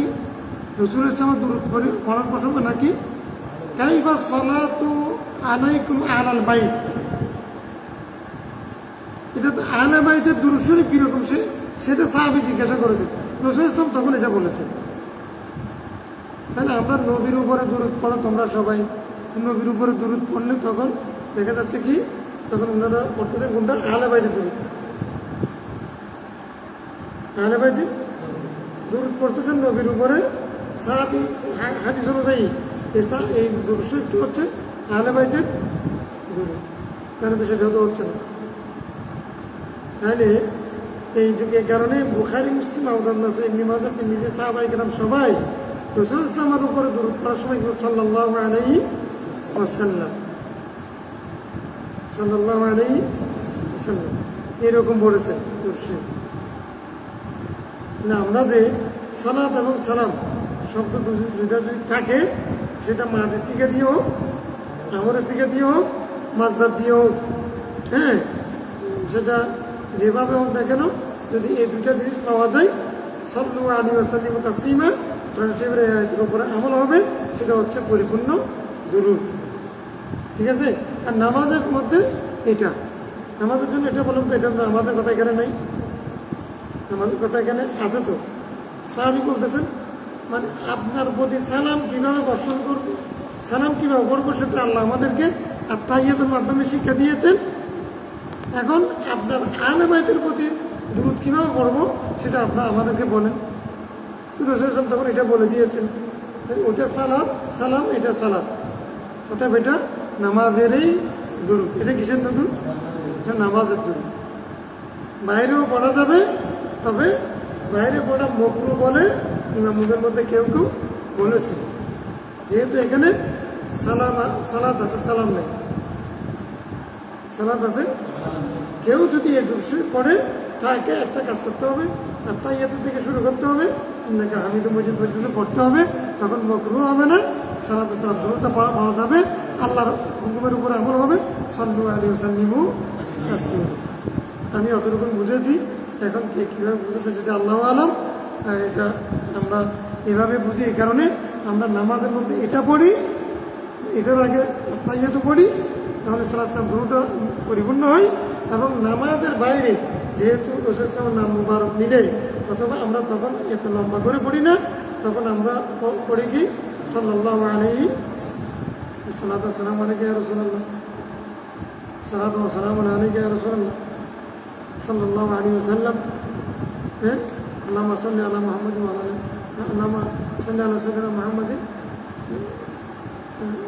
রাসূল ইসলামের দুরূদ পড়ার প্রসঙ্গ নাকি কাইফা সালাতু আলাইকুম আলাল বাইত? এটা তো আহলে বাইতের দুরূদ শরীফ কিরকম সেটা সাহাবী জিজ্ঞাসা করেছেন, রাসূল ইসলাম তখন এটা বলেছেন। তাহলে আমরা নবীর উপরে দুরূদ পড়ো, তোমরা সবাই নবীর উপরে দুরূদ পড়লে তখন দেখা যাচ্ছে কি তখন ওনারা পড়তেছেন কোনটা? আহলে বাইতের দুরূদ, আহলে বাইতের দুরূদ পড়তেছেন নবীর উপরে সাহাবী হাদিস অনুযায়ী এই দুরূদ শরীফটি হচ্ছে আহলে বাইতের দুরূদ, তাহলে তো সেটা তো হচ্ছে না। তাহলে এই যুগে কারণে বুখারী মুসলিম আবু দাউদ নাসাঈ ইবনে মাজাহ তিরমিজি সাহাবায়ে কেরাম সবাই রাসূল সাল্লাল্লাহু উপরে দুরূদ পড়ার সময় সাল্লাল্লাহু আলাইহি ওয়াসাল্লাম সাল্লাল্লাহু আলাইহি ওয়াসাল্লাম এরকম পড়েছেন দুরূদ শরীফ। না আমরা যে সালাত এবং সালাম শব্দ দুইটা যদি থাকে সেটা মাঝে শিখে দিয়ে হোক, আমরে শিখে দিয়ে হোক, মাজদার দিয়ে হোক, হ্যাঁ সেটা যেভাবে হোক না কেন, যদি এই দুইটা জিনিস পাওয়া যায় সাল্লু আলাইহি ওয়া সাল্লিমু তাসলিমা ফ্রেন্ডশিপের আয়াতের উপরে আমল হবে, সেটা হচ্ছে পরিপূর্ণ দুরূদ। ঠিক আছে? আর নামাজের মধ্যে এটা, নামাজের জন্য এটা বললাম তো, এটা নামাজের কথা এখানে নাই, নামাজের কথা এখানে আছে তো। সাহাবী বলতেছেন মানে আপনার প্রতি সালাম কিভাবে বর্ষণ করবো, সালাম কিভাবে করবো সেটা আল্লাহ আমাদেরকে আত্তাহিয়াতের মাধ্যমে শিক্ষা দিয়েছেন। এখন আপনার আহলে বাইতের প্রতি দুরূদ কিভাবে পড়বো সেটা আপনার আমাদেরকে বলেন। তো রাসূল সাল্লাল্লাহু তখন এটা বলে দিয়েছেন, ওটা সালাত, সালাম এটা সালাত, অর্থাৎ এটা নামাজেরই দুরূদ। এটা কিসের দুরূদ? এটা নামাজের দুরূদ। বাইরেও পড়া যাবে, তবে বাইরে পড়া মাকরুহ বলে ইমামদের মধ্যে কেউ কেউ বলেছে, যেহেতু এখানে সালাত আছে, সালাম নেই, সালাত আছে। কেউ যদি এই দুরূদ শরীফ পড়ে তাকে একটা কাজ করতে হবে, আর তাহিয়াতুর থেকে শুরু করতে হবে, ইন্নাকা হামিদুম মাজিদ পর্যন্ত পড়তে হবে, তখন মাকরুহ হবে না, সালাত সালাম দুরূদটা পাওয়া যাবে, আল্লাহর হুকুমের উপরে আমল হবে। সাল্লু আলাইহি ওয়া সাল্লিমু তাসলিমা। আমি অতটুকু বুঝেছি, এখন কে কীভাবে বুঝেছে সেটা আল্লাহু আলাম। এটা আমরা এভাবে বুঝি, এই কারণে আমরা নামাজের মধ্যে এটা পড়ি, এটার আগে তাহিয়াতু পড়ি, তাহলে সালাত সালাম দুরূদটা পরিপূর্ণ হয়। এবং নামাজের বাইরে যেহেতু রাসূল সাল্লাল্লাহু নাম মুবারক নিলে, অথবা আমরা তখন এত লম্বা করে পড়ি না, তখন আমরা পড়ি কি সাল্লাল্লাহু আলাইহি সাল্লাতু ওয়া সালামু আলাইকা ইয়া রাসূলুল্লাহ, সালাতু ওয়া সালামু আলাইকা ইয়া রাসূলুল্লাহ সাল্লাল্লাহু আলাইহি ওয়াসাল্লাম, হ্যাঁ আল্লাহুম্মা সাল্লি আলা মুহাম্মাদিন ওয়া আলা আল্লাহুম্মা সাল্লি আলা সাইয়্যিদিনা মুহাম্মাদিন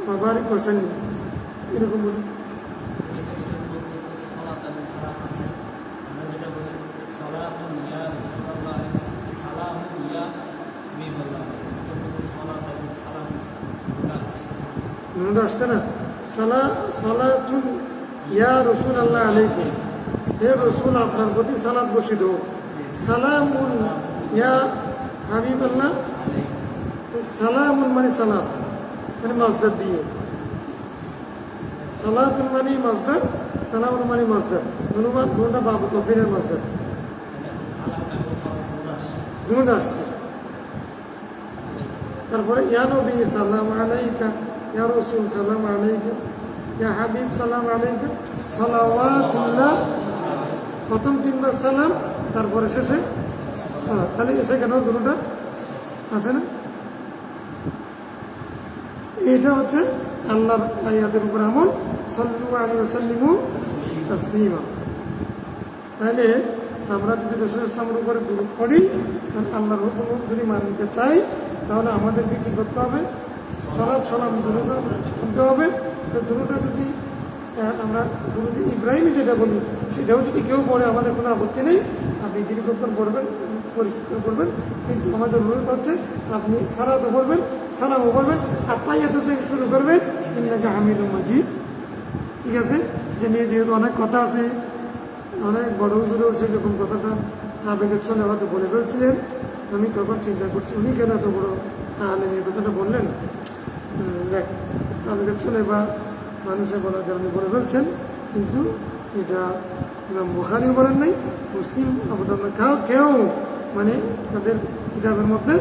ওয়া বারিক ওয়া সাল্লিম, এরকম বলি। নুনটা আসছে না? সালাতুন ইয়া রাসূলুল্লাহ আলাইকুম, হে রাসূল আপনার প্রতি সালাত বর্ষিত হোক। সালামুন ইয়া হাবিবাল্লাহ, তো সালামুন মানে সালাত, মানে মাসদার দিয়ে, সালাতুন মানে মাসদার, সালামুন মানে মাসদার, দুটোটা বাবু কফিরের মাসদার, দুটো আসছে। তারপরে ইয়া নবী সালাম আলাইকা, ইয়া রাসূল সালাম আলাইকা, ইয়া হাবিব সালাম আলাইকা, সালাওয়াতুল্লাহ, প্রথম তিনবার সালাম, তারপরে শেষে সালাম। তাহলে সেখানেও দুটোটা আছে না? এটা হচ্ছে আল্লাহর আয়াতের উপর আমল, সাল্লু আলাইহি ওয়া সাল্লিমু তাসলিমা। তাহলে আমরা যদি রাসূল সাল্লাল্লাহু উপরে দুরূদ পড়ি, তাহলে আল্লাহর হুকুম যদি মানতে চাই, তাহলে আমাদেরকে কী করতে হবে? সালাত সালাম দুরূদটা শুনতে হবে। তো দুরূদটা যদি আমরা দুরূদ ইব্রাহিমী যেটা বলি, সেটাও যদি কেউ পড়ে আমাদের কোনো আপত্তি নেই, আপনি দীর্ঘক্ষণ পড়বেন, পরিষ্কার করবেন, কিন্তু আমাদের অনুরোধ হচ্ছে আপনি সালাতও পড়বেন, সালামও পড়বেন, আর তাহিয়াতু থেকে শুরু করবেন ইন্নাকা হামিদুম মাজিদ। ঠিক আছে? যে নিয়ে যেহেতু অনেক কথা আছে, অনেক বড় হুজুরও সেরকম কথাটা আবেগের ছলে হয়তো বলে ফেলছিলেন। আমি তখন চিন্তা করছি উনি কেন এত বড় আলেম এই কথাটা বললেন, দেখ আবেগের ছলে বা মানুষের বলার কারণে বলে ফেলছেন, কিন্তু এটা ইমাম বুখারীও বলেন নাই, মুসলিম আবু দাউদ কেউ মানে তাদের কিতাবের মধ্যে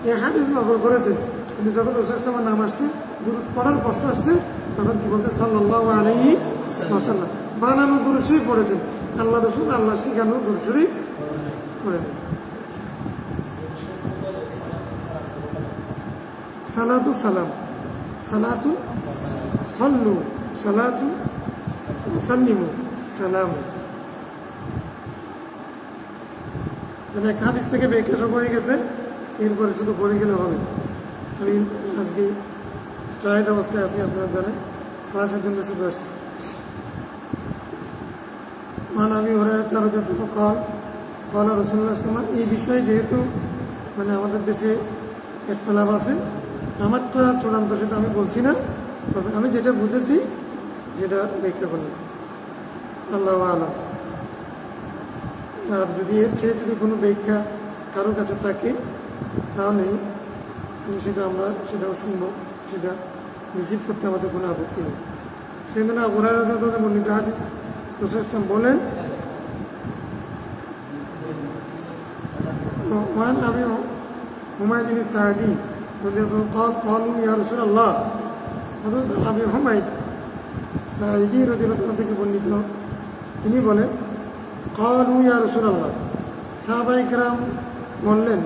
এই হাদিস নকল করেছেন। কিন্তু যখন রাসূল সাল্লাল্লাহু আলাইহি ওয়াসাল্লামের নাম আসছে, দুরূদ পড়ার প্রশ্ন আসছে, তখন কি বলছে? সাল্লাল্লাহু আলাইহি ওয়াসাল্লাম। বানানো দুরূদ শরীফ পড়েছেন, আল্লাহ রাসূল আল্লাহ শিখানো দুরূদ শরীফ পড়েন। সালাতু সালাম, সালাতু সাল্লু, সালাতু সাল্লিমু, সালাম। এক হাদিস থেকে ব্যাখ্যা সব হয়ে গেছে, এরপরে শুধু পড়ে গেলে হবে। আমি আজকে টায়ার্ড অবস্থায় আছি, আপনারা জানেন, ক্লাসের জন্য শুধু আসছি। মান আমি হরাইরা রাদিয়াল্লাহু কাল কাল রাসূলুল্লাহ সাল্লাল্লাহু আলাইহি ওয়াসাল্লাম। এই বিষয়ে যেহেতু মানে আমাদের দেশে ইখতিলাফ আছে, আমারটা চূড়ান্ত সেটা আমি বলছি না, তবে আমি যেটা বুঝেছি যেটা ব্যাখ্যা করলাম, আল্লাহু আ'লাম। আর যদি এর চেয়ে যদি কোনো ব্যাখ্যা কারো কাছে থাকে তাহলে আমরা সেটাও শুনবো, সেটা রিসিভ করতে আমাদের কোনো আপত্তি নেই। সেদিন আবু হুরায়রা রাদিয়াল্লাহু আনহু বর্ণিত হাদিস, রাসূল সাল্লাল্লাহু আলাইহি ওয়াসাল্লাম বলেন, وعن أبي حميد الساعدي رضي الله عنه قالوا يا رسول الله, আবি হুমায়দ সাঈদী রাদিয়াল্লাহু আনহু থেকে বর্ণিত, তিনি বলেন, قالوا يا رسول الله, সাহাবায়ে কেরাম বললেন,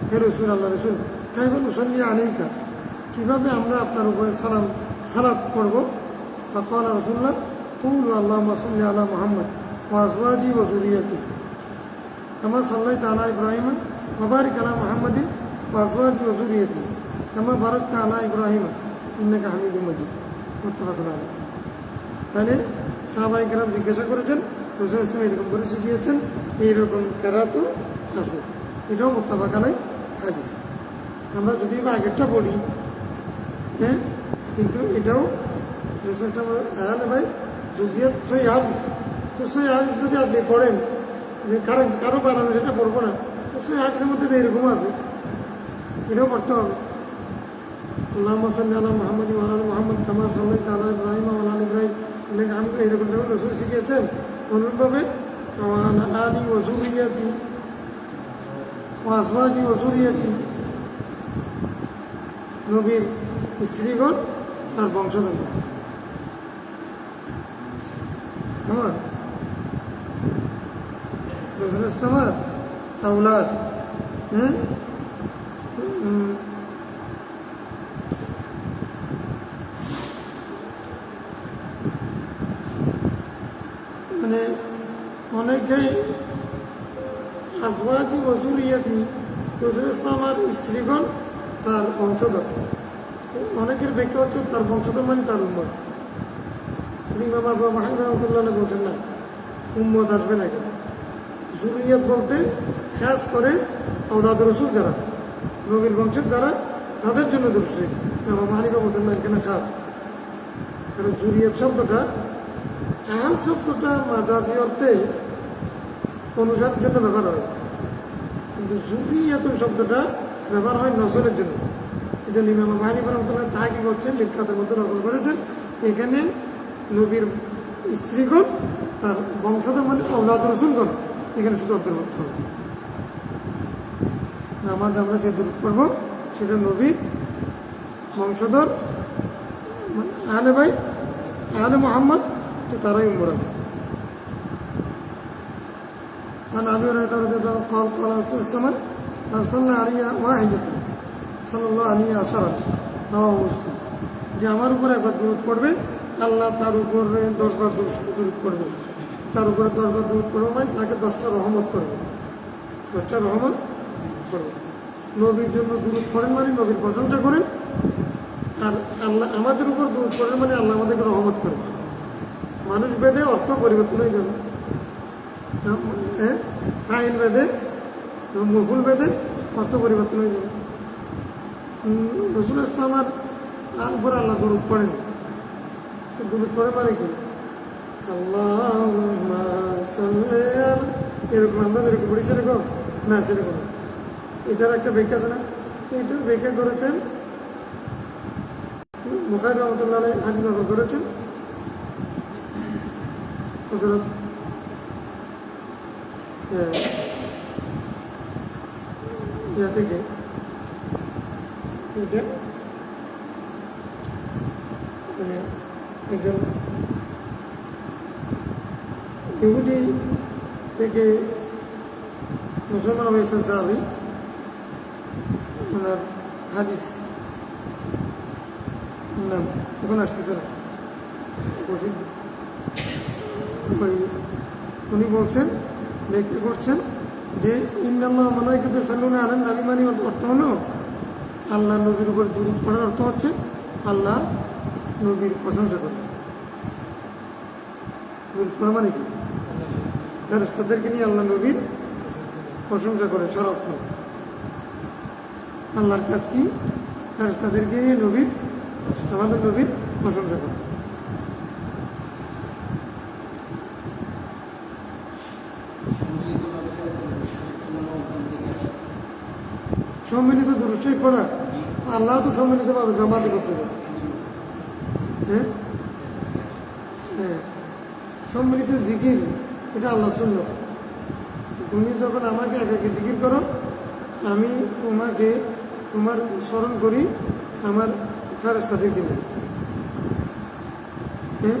হে রাসূলুল্লাহ, রাসূল, কাইফা নুসাল্লি আলাইকা, কিভাবে আমরা আপনার উপরে সালাত করব? فقال رسول الله قولوا اللهم صل على محمد وأزواجه وذريته كما صليت على إبراهيم وبارك على محمد وأزواجه وذريته كما باركت على إبراهيم إنك حميد مجيد متفق عليه। তাহলে সাহাবায়ে কেরাম জিজ্ঞাসা করেছেন, রাসূল সাল্লাল্লাহু আলাইহি ওয়াসাল্লাম এরকম করে শিখিয়েছেন, এইরকম কেরাতও আছে, এটাও মুত্তাফাক আলাইহি হাদিস। আমরা যদি আগেরটা বলি, হ্যাঁ, কিন্তু এটাও রাসূল সাল্লাল্লাহু আলাইহি ওয়াসাল্লাম ভাই যুগিয়ত সহি হাদিস। তো সহি হাদিস যদি আপনি পড়েন, যে কারো বানানো সেটা পড়বো না, সহি হাদিসের মধ্যে এরকম আছে, এটাও পড়তে হবে। আল্লাহুম্মা সাল্লি আলা মুহাম্মাদ ওয়া আলা মুহাম্মাদ কামা সাল্লাইতা আলা ইব্রাহিম ওয়া আলা ইব্রাহিম ইন্নাকা হামিদুম মাজিদ, এরকম যখন রাসূল শিখিয়েছেন, অনুরূপভাবে ওয়া আলা আলি ওয়া যুররিয়াতি ওয়া আজওয়াজি ওয়া যুররিয়াতি, নবীর স্ত্রীগণ তার বংশধর, আমার রাসূলের সামার আওলাদ, হ্যাঁ, মানে অনেকেই আজওয়াজি ওয়া যুররিয়াতি, রাসূলের সামার স্ত্রীগণ তার বংশধর। অনেকের ব্যাখ্যা হচ্ছে তার বংশধর মানে তার উম্মত। ইমাম আযম আহমদ রাহমাতুল্লাহ আলাইহি বলছেন, না, উম্মত আসবে না কেন, যুররিয়াত বলতে খাস করে আওলাদ রাসূল যারা, নবীর বংশের যারা, তাদের জন্য দর্শী। ইমাম হানিফা বলছেন না, এখানে খাস, কারণ যুররিয়াত শব্দটা, আহল শব্দটা মাজাজি অর্থে অনুসারের জন্য ব্যবহার হয়, কিন্তু যুররিয়াত শব্দটা ব্যবহার হয় নসলের জন্য। এই জন্য ইমাম হানিফা রাহমাতুল্লাহ তা কি করছেন, বিখ্যাতের মধ্যে নকল করেছেন, এখানে নবীর স্ত্রীগণ তার বংশধর মানে আওলাদ রাসূলগণ, এখানে শুধু অন্তর্ভুক্ত হবে। নামাজ আমরা যে দুরূদ পড়ব সেটা নবীর বংশধর আহলে বাইত, আহলে মুহাম্মদ, তো তারাই মুরাদ। عن أبي هريرة رضي الله عنه قال قال رسول الله صلى الله عليه وسلم من صلى علي واحدة صلى الله عليه عشرة رواه مسلم, যে আমার উপরে একবার দুরূদ পড়বে, আল্লাহ তার উপরে 10 বার দুরূদ পড়বে, তার উপরে 10 বার দুরূদ পড়বে মানে তাকে 10টা রহমত করবে, 10টা রহমত করবে। নবীর জন্য দুরূদ পড়েন মানে নবীর প্রশংসা করেন, আর আল্লাহ আমাদের উপর দুরূদ পড়েন মানে আল্লাহ আমাদেরকে রহমত করবে। মানুষ ভেদে অর্থ পরিবর্তন হয়ে যাবে, ফাইল ভেদে, মফুল ভেদে অর্থ পরিবর্তন হয়ে যাবে। রাসূল সাল্লাল্লাহু আলাইহি উপর আল্লাহ দুরূদ পড়েন, দুরূদ পড়ে মানে কি, আল্লাহুম্মা সাল্লি আলা, এরকম আমরা যেরকম পড়ি সেরকম না, সেরকম এটার একটা ব্যাখ্যা আছে না, এটার ব্যাখ্যা করেছেন বুখারী রাহমাতুল্লাহ আলাইহি হাদিস নকল করেছেন হযরত থেকে, এটা মানে একজন ইহুদি থেকে মুসলমান হয়েছেন সাহাবী, ওনার হাদিস নাম এখন আসতেছে না, উনি বলছেন, ব্যাখ্যা করছেন যে ইন্নাল্লাহ মালাইকাতু ইউসাল্লুনা আলান নবী মানে অর্থ হলো আল্লাহ নবীর উপর দুরূদ পড়ার অর্থ হচ্ছে আল্লাহ নবীর প্রশংসা করে। দুরূদ পড়া মানে কি? ফেরেশতাদেরকে নিয়ে আল্লাহ নবীর প্রশংসা করে সারাক্ষণ। আল্লাহর কাজ কি? ফেরেশতাদেরকে নিয়ে নবীর আমাদের নবীর প্রশংসা করে। সম্মিলিত দুরূদ শরীফ পড়া আল্লাহ তো সম্মিলিতভাবে জামাতে করতে হবে। হ্যাঁ হ্যাঁ, সম্মিলিত জিকির এটা আল্লাহ সুন্নাত। তুমি যখন আমাকে একাকে জিকির করো, আমি তোমাকে তোমার স্মরণ করি আমার ফেরেশতাদেরকে নিয়ে। হ্যাঁ,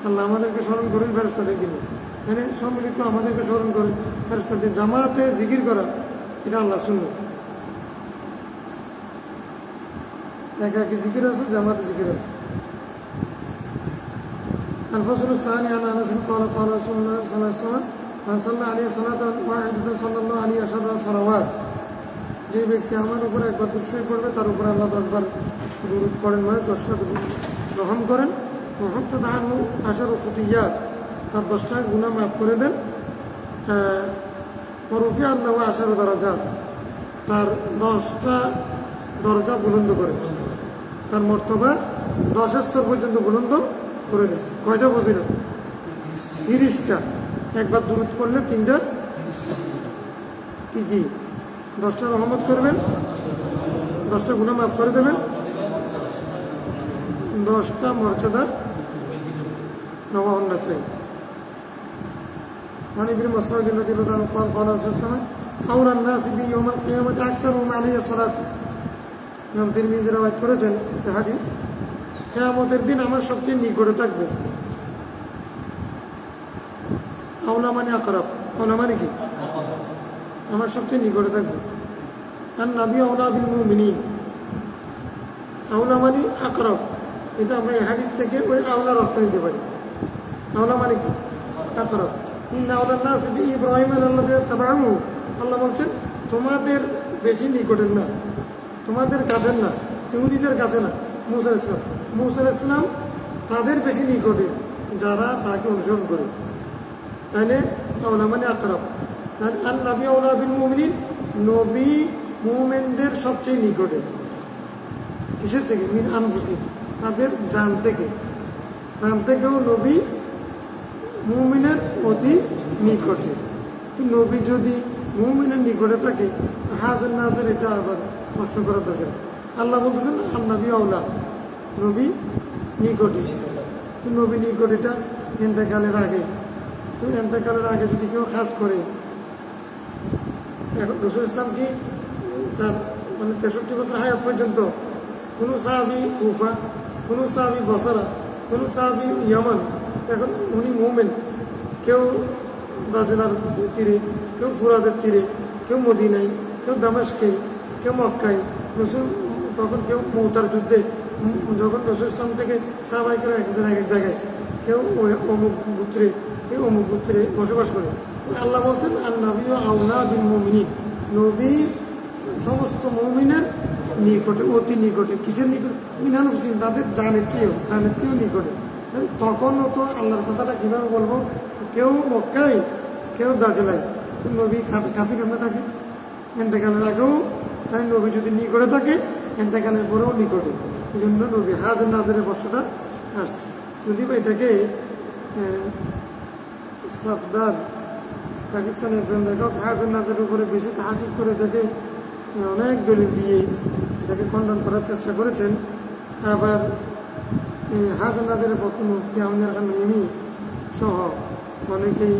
আল্লাহ আমাদেরকে স্মরণ করেন ফেরেশতাদেরকে নিয়ে। মানে সম্মিলিত আমাদেরকে স্মরণ করেন ফেরেশতাদের জামাতে জিকির করা এটা আল্লাহ সুন্নাত। একাকি জিকির আছে, জামাতে জিকির আছে। الفصل الثاني عن انس قال قال رسول الله صلى الله عليه وسلم من صلى عليه صلاه واحده صلى الله عليه عشر صلوات যে ব্যক্তি আমার উপর একবার দুরূদ শরীফ পড়বে তার উপর আল্লাহ 10 বার দুরূদ পড়েন, মানে 10টা দুরূদ গ্রহণ করেন। মুহাম্মদ আনহু আশারু খুতিয়াত, তার 10টা গুনাহ মাফ করে দেন। ওরফি আল্লাহ আশারু দারাজাত, তার 10টা দরজা বুলন্দ করে, তার মর্তবা 10 স্তর পর্যন্ত বুলন্দ করে দিয়েছে। কয়টা বজির? 30টা। একবার দুরূদ করলে 3টা কি কি? 10টা রহমত করবেন, 10টা গুনাহ মাফ করে দেবেন, 10টা মর্যাদা রওয়াহুন নাসাই। عن ابن مسعود رضي الله عنه قال قال رسول الله صلى الله عليه وسلم أولى الناس بي يوم القيامة أكثرهم علي الصلاة। ইমাম তিরমিজি রওয়ায়াত করেছেন এই হাদিস, কিয়ামতের দিন আমার সবচেয়ে নিকটে থাকবে। আওলা মানে আকরাব, আওলা মানে কি? আমার সবচেয়ে নিকটে থাকবে। আর নবী আওলা বিল মুমিনিন, আওলা মানে আকরাব, এটা আমরা এই হাদিস থেকে ওই আওলার অর্থ নিতে পারি। আওলা মানে কি? আকরাব। ইন্না আওলান নাস বি ইব্রাহিম আল্লাযী তাবাউ, আল্লাহ বলছেন তোমাদের বেশি নিকটের না, তোমাদের কাছের না, ইহুদিদের কাছে না। মুসা আলাইহিস সালাম, মুসা আলাইহিস সালাম তাদের বেশি নিকটে যারা তাকে অনুসরণ করে। তাহলে আওলা মানে আকরাব। তাহলে আর নবী আওলা বিল মুমিনিন, নবী মুমিনদের সবচেয়ে নিকটে। কিসের থেকে? মিন আনফুসিহিম, তাদের জান থেকে। জান থেকেও নবী মুমিনের অতি নিকটে। তো নবী যদি মুমিনের নিকটে থাকে, হাজার নাজার এটা আবার প্রশ্ন করা দরকার। আল্লাহ বলতেছেন আর নবী আওলা, নবী নিকটে। তো নবী নিকট এটা ইন্তেকালের আগে। তো ইন্তেকালের আগে যদি কেউ কাজ করে, এখন রাসূল ইসলাম কি তার মানে 63 বছর হায়াত পর্যন্ত কোনো সাহাবী কুফা, কোনো সাহাবী বসরা, কোনো সাহাবী ইয়ামান, এখন উনি মুমিন, কেউ দাজেলার তীরে, কেউ ফুরাদের তীরে, কেউ মদিনায়, কেউ দামেস্কে, কেউ মক্কায়। রসুল তখন কেউ মৌতার যুদ্ধে, যখন রসুল ইসলাম থেকে সাহাবাই করে একজন এক এক জায়গায়, কেউ অমুক গোত্রে, কেউ অমুক গোত্রে বসবাস করে। আল্লাহ বলছেন আর নবী আওলা বিল মুমিনিন, নবী সমস্ত মুমিনের নিকটে, অতি নিকটে। কিসের নিকটে? মিনাল হুসিন, তাদের জানের চেয়েও নিকটে। তখনও তো আল্লাহর কথাটা কীভাবে বলবো? কেউ মক্কায়, কেউ দাজেলায়, তো নবী কাছে কেমনে থাকে? এন্তেকালের আগেও তাই নবী যদি নিকটে থাকে, এন্তেকালের পরেও নিকটে। এই জন্য নবী হাজার নাজারের বর্ষটা আসছে। যদি এটাকে সাফদার পাকিস্তানের একজন লেখক হাজার নাজারের উপরে বেশি তাহাকিক করে এটাকে অনেক দলিল দিয়ে এটাকে খণ্ডন করার চেষ্টা করেছেন। আবার হাজার নাজারের পত্র মুফতি আমিনুর খান নঈমী সহ অনেকেই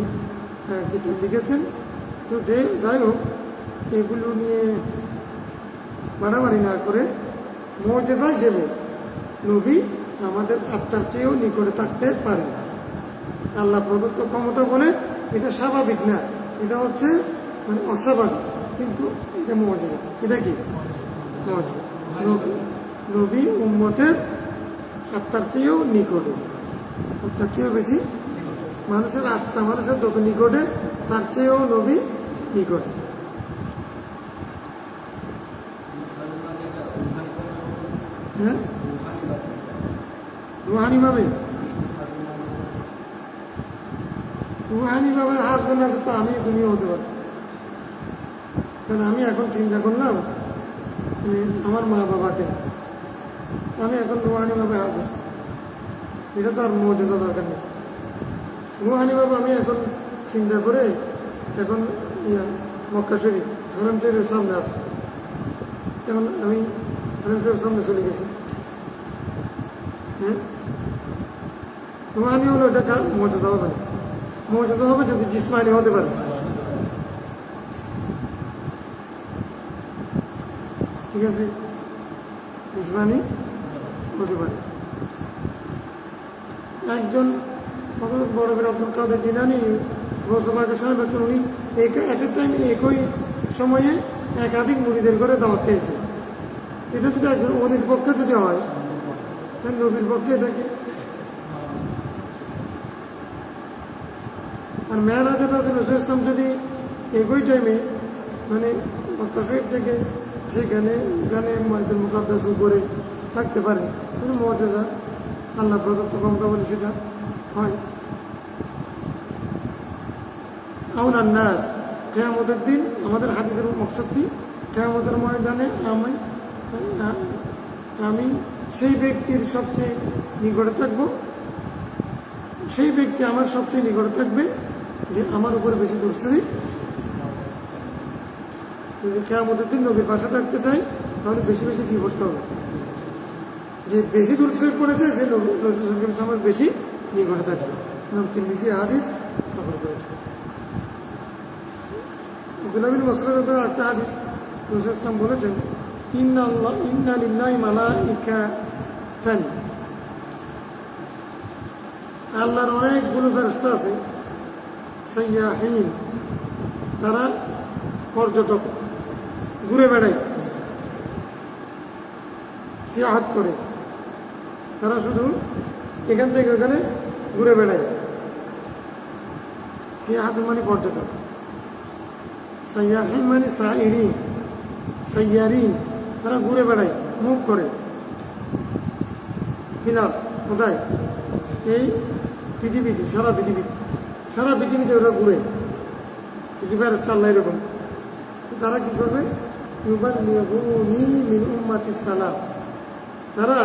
কিতাব লিখেছেন। তো যাই হোক, এগুলো নিয়ে মারামারি না করে মুজিজা হিসেবে নবী আমাদের আত্মার চেয়েও নিকটে থাকতে পারেন। আল্লাহ প্রদত্ত ক্ষমতা বলে এটা স্বাভাবিক না, এটা হচ্ছে মানে অস্বাভাবিক, কিন্তু এটা মুজিজা। এটা কি মুজিজা? নবী উম্মতের আত্মার চেয়েও নিকটে, আত্মার চেয়েও বেশি। মানুষের আত্মা মানুষের যত নিকটে, তার চেয়েও নবী নিকটে। হ্যাঁ, রুহানিভাবে হার জন্য আছে তো আমি তুমিও হতে পারি। কারণ আমি এখন চিন্তা করলাম আমার মা বাবাকে, আমি এখন রুহানিভাবে হাজির, এটা তো আর মর্যাদা দরকার নেই। রুহানিভাবে আমি এখন চিন্তা করে এখন মক্কা শরীফ হারাম শরীফের সামনে আছে, এখন আমি হারাম শরীফের সামনে চলে গেছি। হ্যাঁ, রুহানি হলো এটা মর্যাদা হবে না, মর্যাদা হবে যদি জিসমানি হতে পারে। ঠিক আছে, জিসমানি হতে পারে। একজন বড় বড় আব্দুল কাদের জিলানী উনি এট এ টাইম একই সময়ে একাধিক মুরিদের করে দাওয়াত পেয়েছে। এটা যদি একজন অলির পক্ষে যদি হয়, নবীর পক্ষে এটা কি? আর মেয়েরাজের রাসূল ইসলাম যদি একই টাইমে মানে মক্কা শরীফ থেকে সেখানে বাইতুল মুকাদ্দাস উপরে থাকতে পারে, কোনো মুআজিজা আল্লাহ প্রদত্ত ক্ষমতা বলে সেটা হয়। আউলান নাস, কিয়ামতের দিন আমাদের হাদিসের মকসদ কি? কিয়ামতের ময়দানে আমি সেই ব্যক্তির সবচেয়ে নিকটে থাকবো, সেই ব্যক্তি আমার সবচেয়ে নিকটে থাকবে যে আমার উপরে বেশি দূরসুরি। যদি কিয়ামতের দিন নবীর পাশে থাকতে চাই তাহলে বেশি বেশি কি করতে হবে? যে বেশি দূরসুরি পড়েছে সে নবী আমার বেশি নিকটে থাকবে। তিরমিজি হাদিস খবর করেছে। আব্দুল্লাহ বিন মাসউদের একটা হাদিস রাসূল সাল্লাল্লাহু আলাইহি ওয়াসাল্লাম বলেছেন, ইন্না লিল্লাহি মালাইকাতান, আল্লাহর অনেকগুলো ফেরেশতা আছে, সাইয়াহিন, তারা পর্যটক, ঘুরে বেড়ায়, সিয়াহাত করে, তারা শুধু এখান থেকে ওখানে ঘুরে বেড়ায়। সিয়াহাত মানে পর্যটক, সাইয়াহিন মানে সাইয়ারিন, তারা ঘুরে বেড়ায়, মুভ করে, ফিলাপ কোথায়? এই পৃথিবীতে, সারা পৃথিবীতে ওরা ঘুরে। কিছু ফেরেশতা আল্লাহ এরকম, তারা কি করবে? ইউবাল্লিগুনি মিন উম্মাতিস সালাম, তারা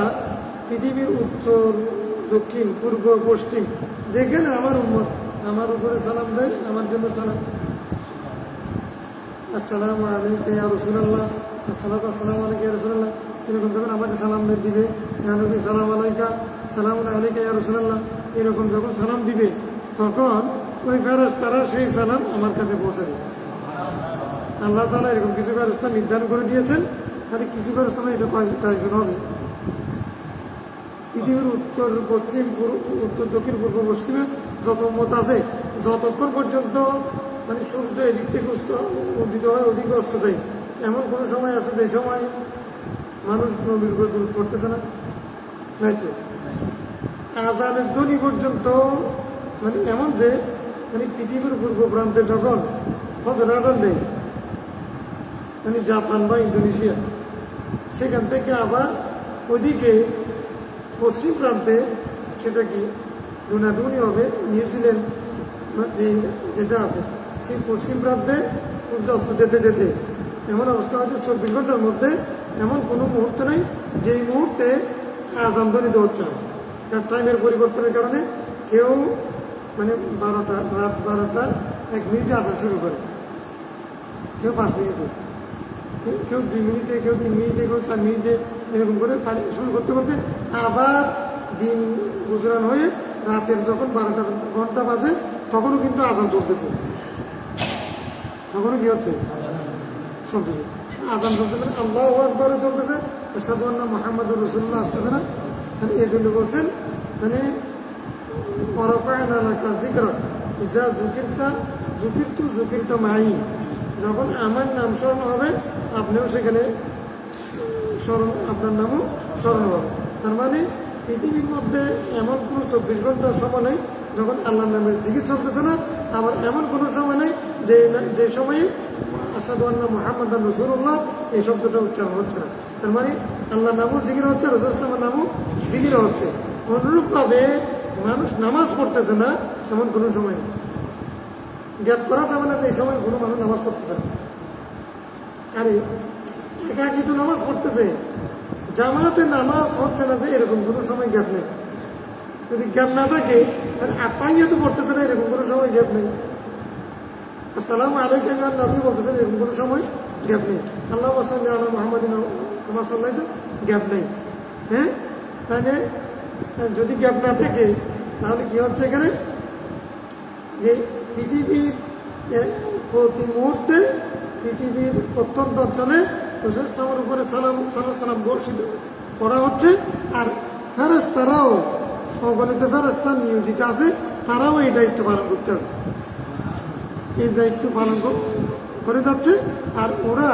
পৃথিবীর উত্তর, দক্ষিণ, পূর্ব, পশ্চিম যেখানে আমার উম্মত আমার উপরে সালাম দেয়, আমার জন্য সালাম, আসসালামু আলাইকা ইয়া রাসূলুল্লাহ, আসসালামু আলাইকা ইয়া রাসূলুল্লাহ, এরকম যখন আমাকে সালাম দিবে, ইয়া নবী সালাম আলাইকা, সালামুন আলাইকা ইয়া রাসূলুল্লাহ, এরকম যখন সালাম দিবে তখন ওই ফেরেশতারা সেই সালাম আমার কাছে পৌঁছে দেবে। আল্লাহ তাআলা এরকম কিছু ফেরেশতা নির্ধারণ করে দিয়েছেন, তাহলে কিছু ফেরেশতা এটা কয়েকজন হবে। পৃথিবীর উত্তর, পশ্চিম, উত্তর, দক্ষিণ, পূর্ব, পশ্চিমে যত উম্মত আছে, যতক্ষণ পর্যন্ত মানে সূর্য এদিক থেকে উদিত হয় ওদিকে অস্ত যায়, এমন কোনো সময় আছে যে সময় মানুষ নবীর উপর দুরূদ পড়তেছে না, নাই তো। আযানের ধ্বনি পর্যন্ত মানে এমন যে মানে পৃথিবীর পূর্ব প্রান্তে যখন ফজর আযান দেয়, মানে জাপান বা ইন্দোনেশিয়া, সেখান থেকে আবার ওইদিকে পশ্চিম প্রান্তে সেটা কি ডুনাডুনি হবে, নিউজিল্যান্ড যেটা আছে সেই পশ্চিম প্রান্তে সূর্য অস্ত যেতে যেতে এমন অবস্থা হচ্ছে 24 ঘন্টার মধ্যে এমন কোনো মুহূর্ত নেই যেই মুহূর্তে আযান ধ্বনিত হচ্ছে না। তার টাইমের পরিবর্তনের কারণে কেউ মানে রাত 12টা 1 মিনিটে আযান শুরু করে, কেউ 5 মিনিটে, কেউ 2 মিনিটে, কেউ 3 মিনিটে, কেউ 4 মিনিটে, এরকম করে শুরু করতে করতে আবার দিন গুজরান হয়ে রাতের যখন 12টা ঘন্টা বাজে তখনও কিন্তু আযান চলতেছে, তখনও কি হচ্ছে? চলতেছে আযান, চলতে মানে আল্লাহু আকবার চলতেছে, আশহাদু আন্না মুহাম্মাদুর রাসূলুল্লাহ আসতেছে না। মানে এই জন্য বলছেন মানে ওয়ারাফা'না লাকা যিকরাক ইযা যুকিরতু মাই, যখন আমার নাম স্মরণ হবে আপনিও সেখানে স্মরণ, আপনার নামও স্মরণ হবে। তার মানে পৃথিবীর মধ্যে এমন কোনো 24 ঘন্টার সময় নেই যখন আল্লাহর নামের জিকির চলতেছে না, আবার এমন কোনো সময় নেই যে সময়ে আশহাদু আন্না মুহাম্মাদান রাসূলুল্লাহ এই শব্দটা উচ্চারণ হচ্ছে না, তার মানে আল্লাহ নামও জিকির হচ্ছে, রাসূল সাল্লাল্লাহু আলাইহি ওয়াসাল্লামের নামও জিকির হচ্ছে। অনুরূপভাবে মানুষ নামাজ পড়তেছে না এমন কোনো সময় নেই, গ্যাপ করা যাবে না যে এই সময় কোনো মানুষ নামাজ পড়তেছে না। আরে একাকি তো নামাজ পড়তেছে, জামাতে নামাজ হচ্ছে না যে এরকম কোনো সময় গ্যাপ নেই। যদি গ্যাপ না থাকে তাহলে আত্মাইয়া তো পড়তেছে না এরকম কোনো সময় গ্যাপ নেই। আসসালামু আলাইকা ইয়া নবী বলতেছেন এরকম কোনো সময় গ্যাপ নেই। আল্লাহুম্মা সাল্লি আলা মুহাম্মাদিন কামা সাল্লাইতা গ্যাপ নেই। হ্যাঁ, তাহলে যদি গ্যাপ না থাকে তাহলে কি হচ্ছে এখানে যে পৃথিবীর প্রতি মুহূর্তে পৃথিবীর প্রত্যন্ত অঞ্চলে রাসূল সাল্লাল্লাহু উপরে সালাম বর্ষিত করা হচ্ছে, আর ফেরেশতারাও অগণিত ফেরেশতা নিয়োজিত আছে, তারাও এই দায়িত্ব পালন করতে আছে, এই দায়িত্ব পালন করে যাচ্ছে। আর ওরা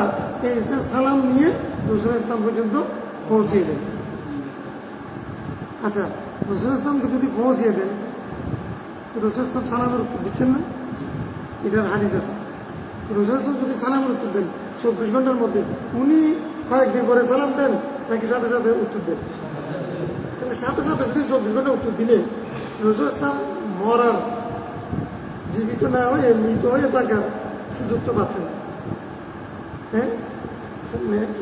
এই সালাম নিয়ে রাসূল ইসলাম পর্যন্ত পৌঁছিয়ে দেয়। আচ্ছা, রাসূল ইসলামকে যদি পৌঁছিয়ে দেন তো রাসূল ইসলাম সালামের উত্তর দিচ্ছেন না? এটার হাদিস আছে। রাসূল ইসলাম যদি সালামের উত্তর দেন 24 ঘন্টার মধ্যে, উনি কয়েকদিন পরে সালাম দেন নাকি সাথে সাথে উত্তর দেন? তাহলে সাথে সাথে যদি 24 ঘন্টা উত্তর দিলে রাসূল ইসলাম মরার, জীবিত না হয়ে মৃত হয়ে থাকার সুযোগ তো পাচ্ছেন না। হ্যাঁ,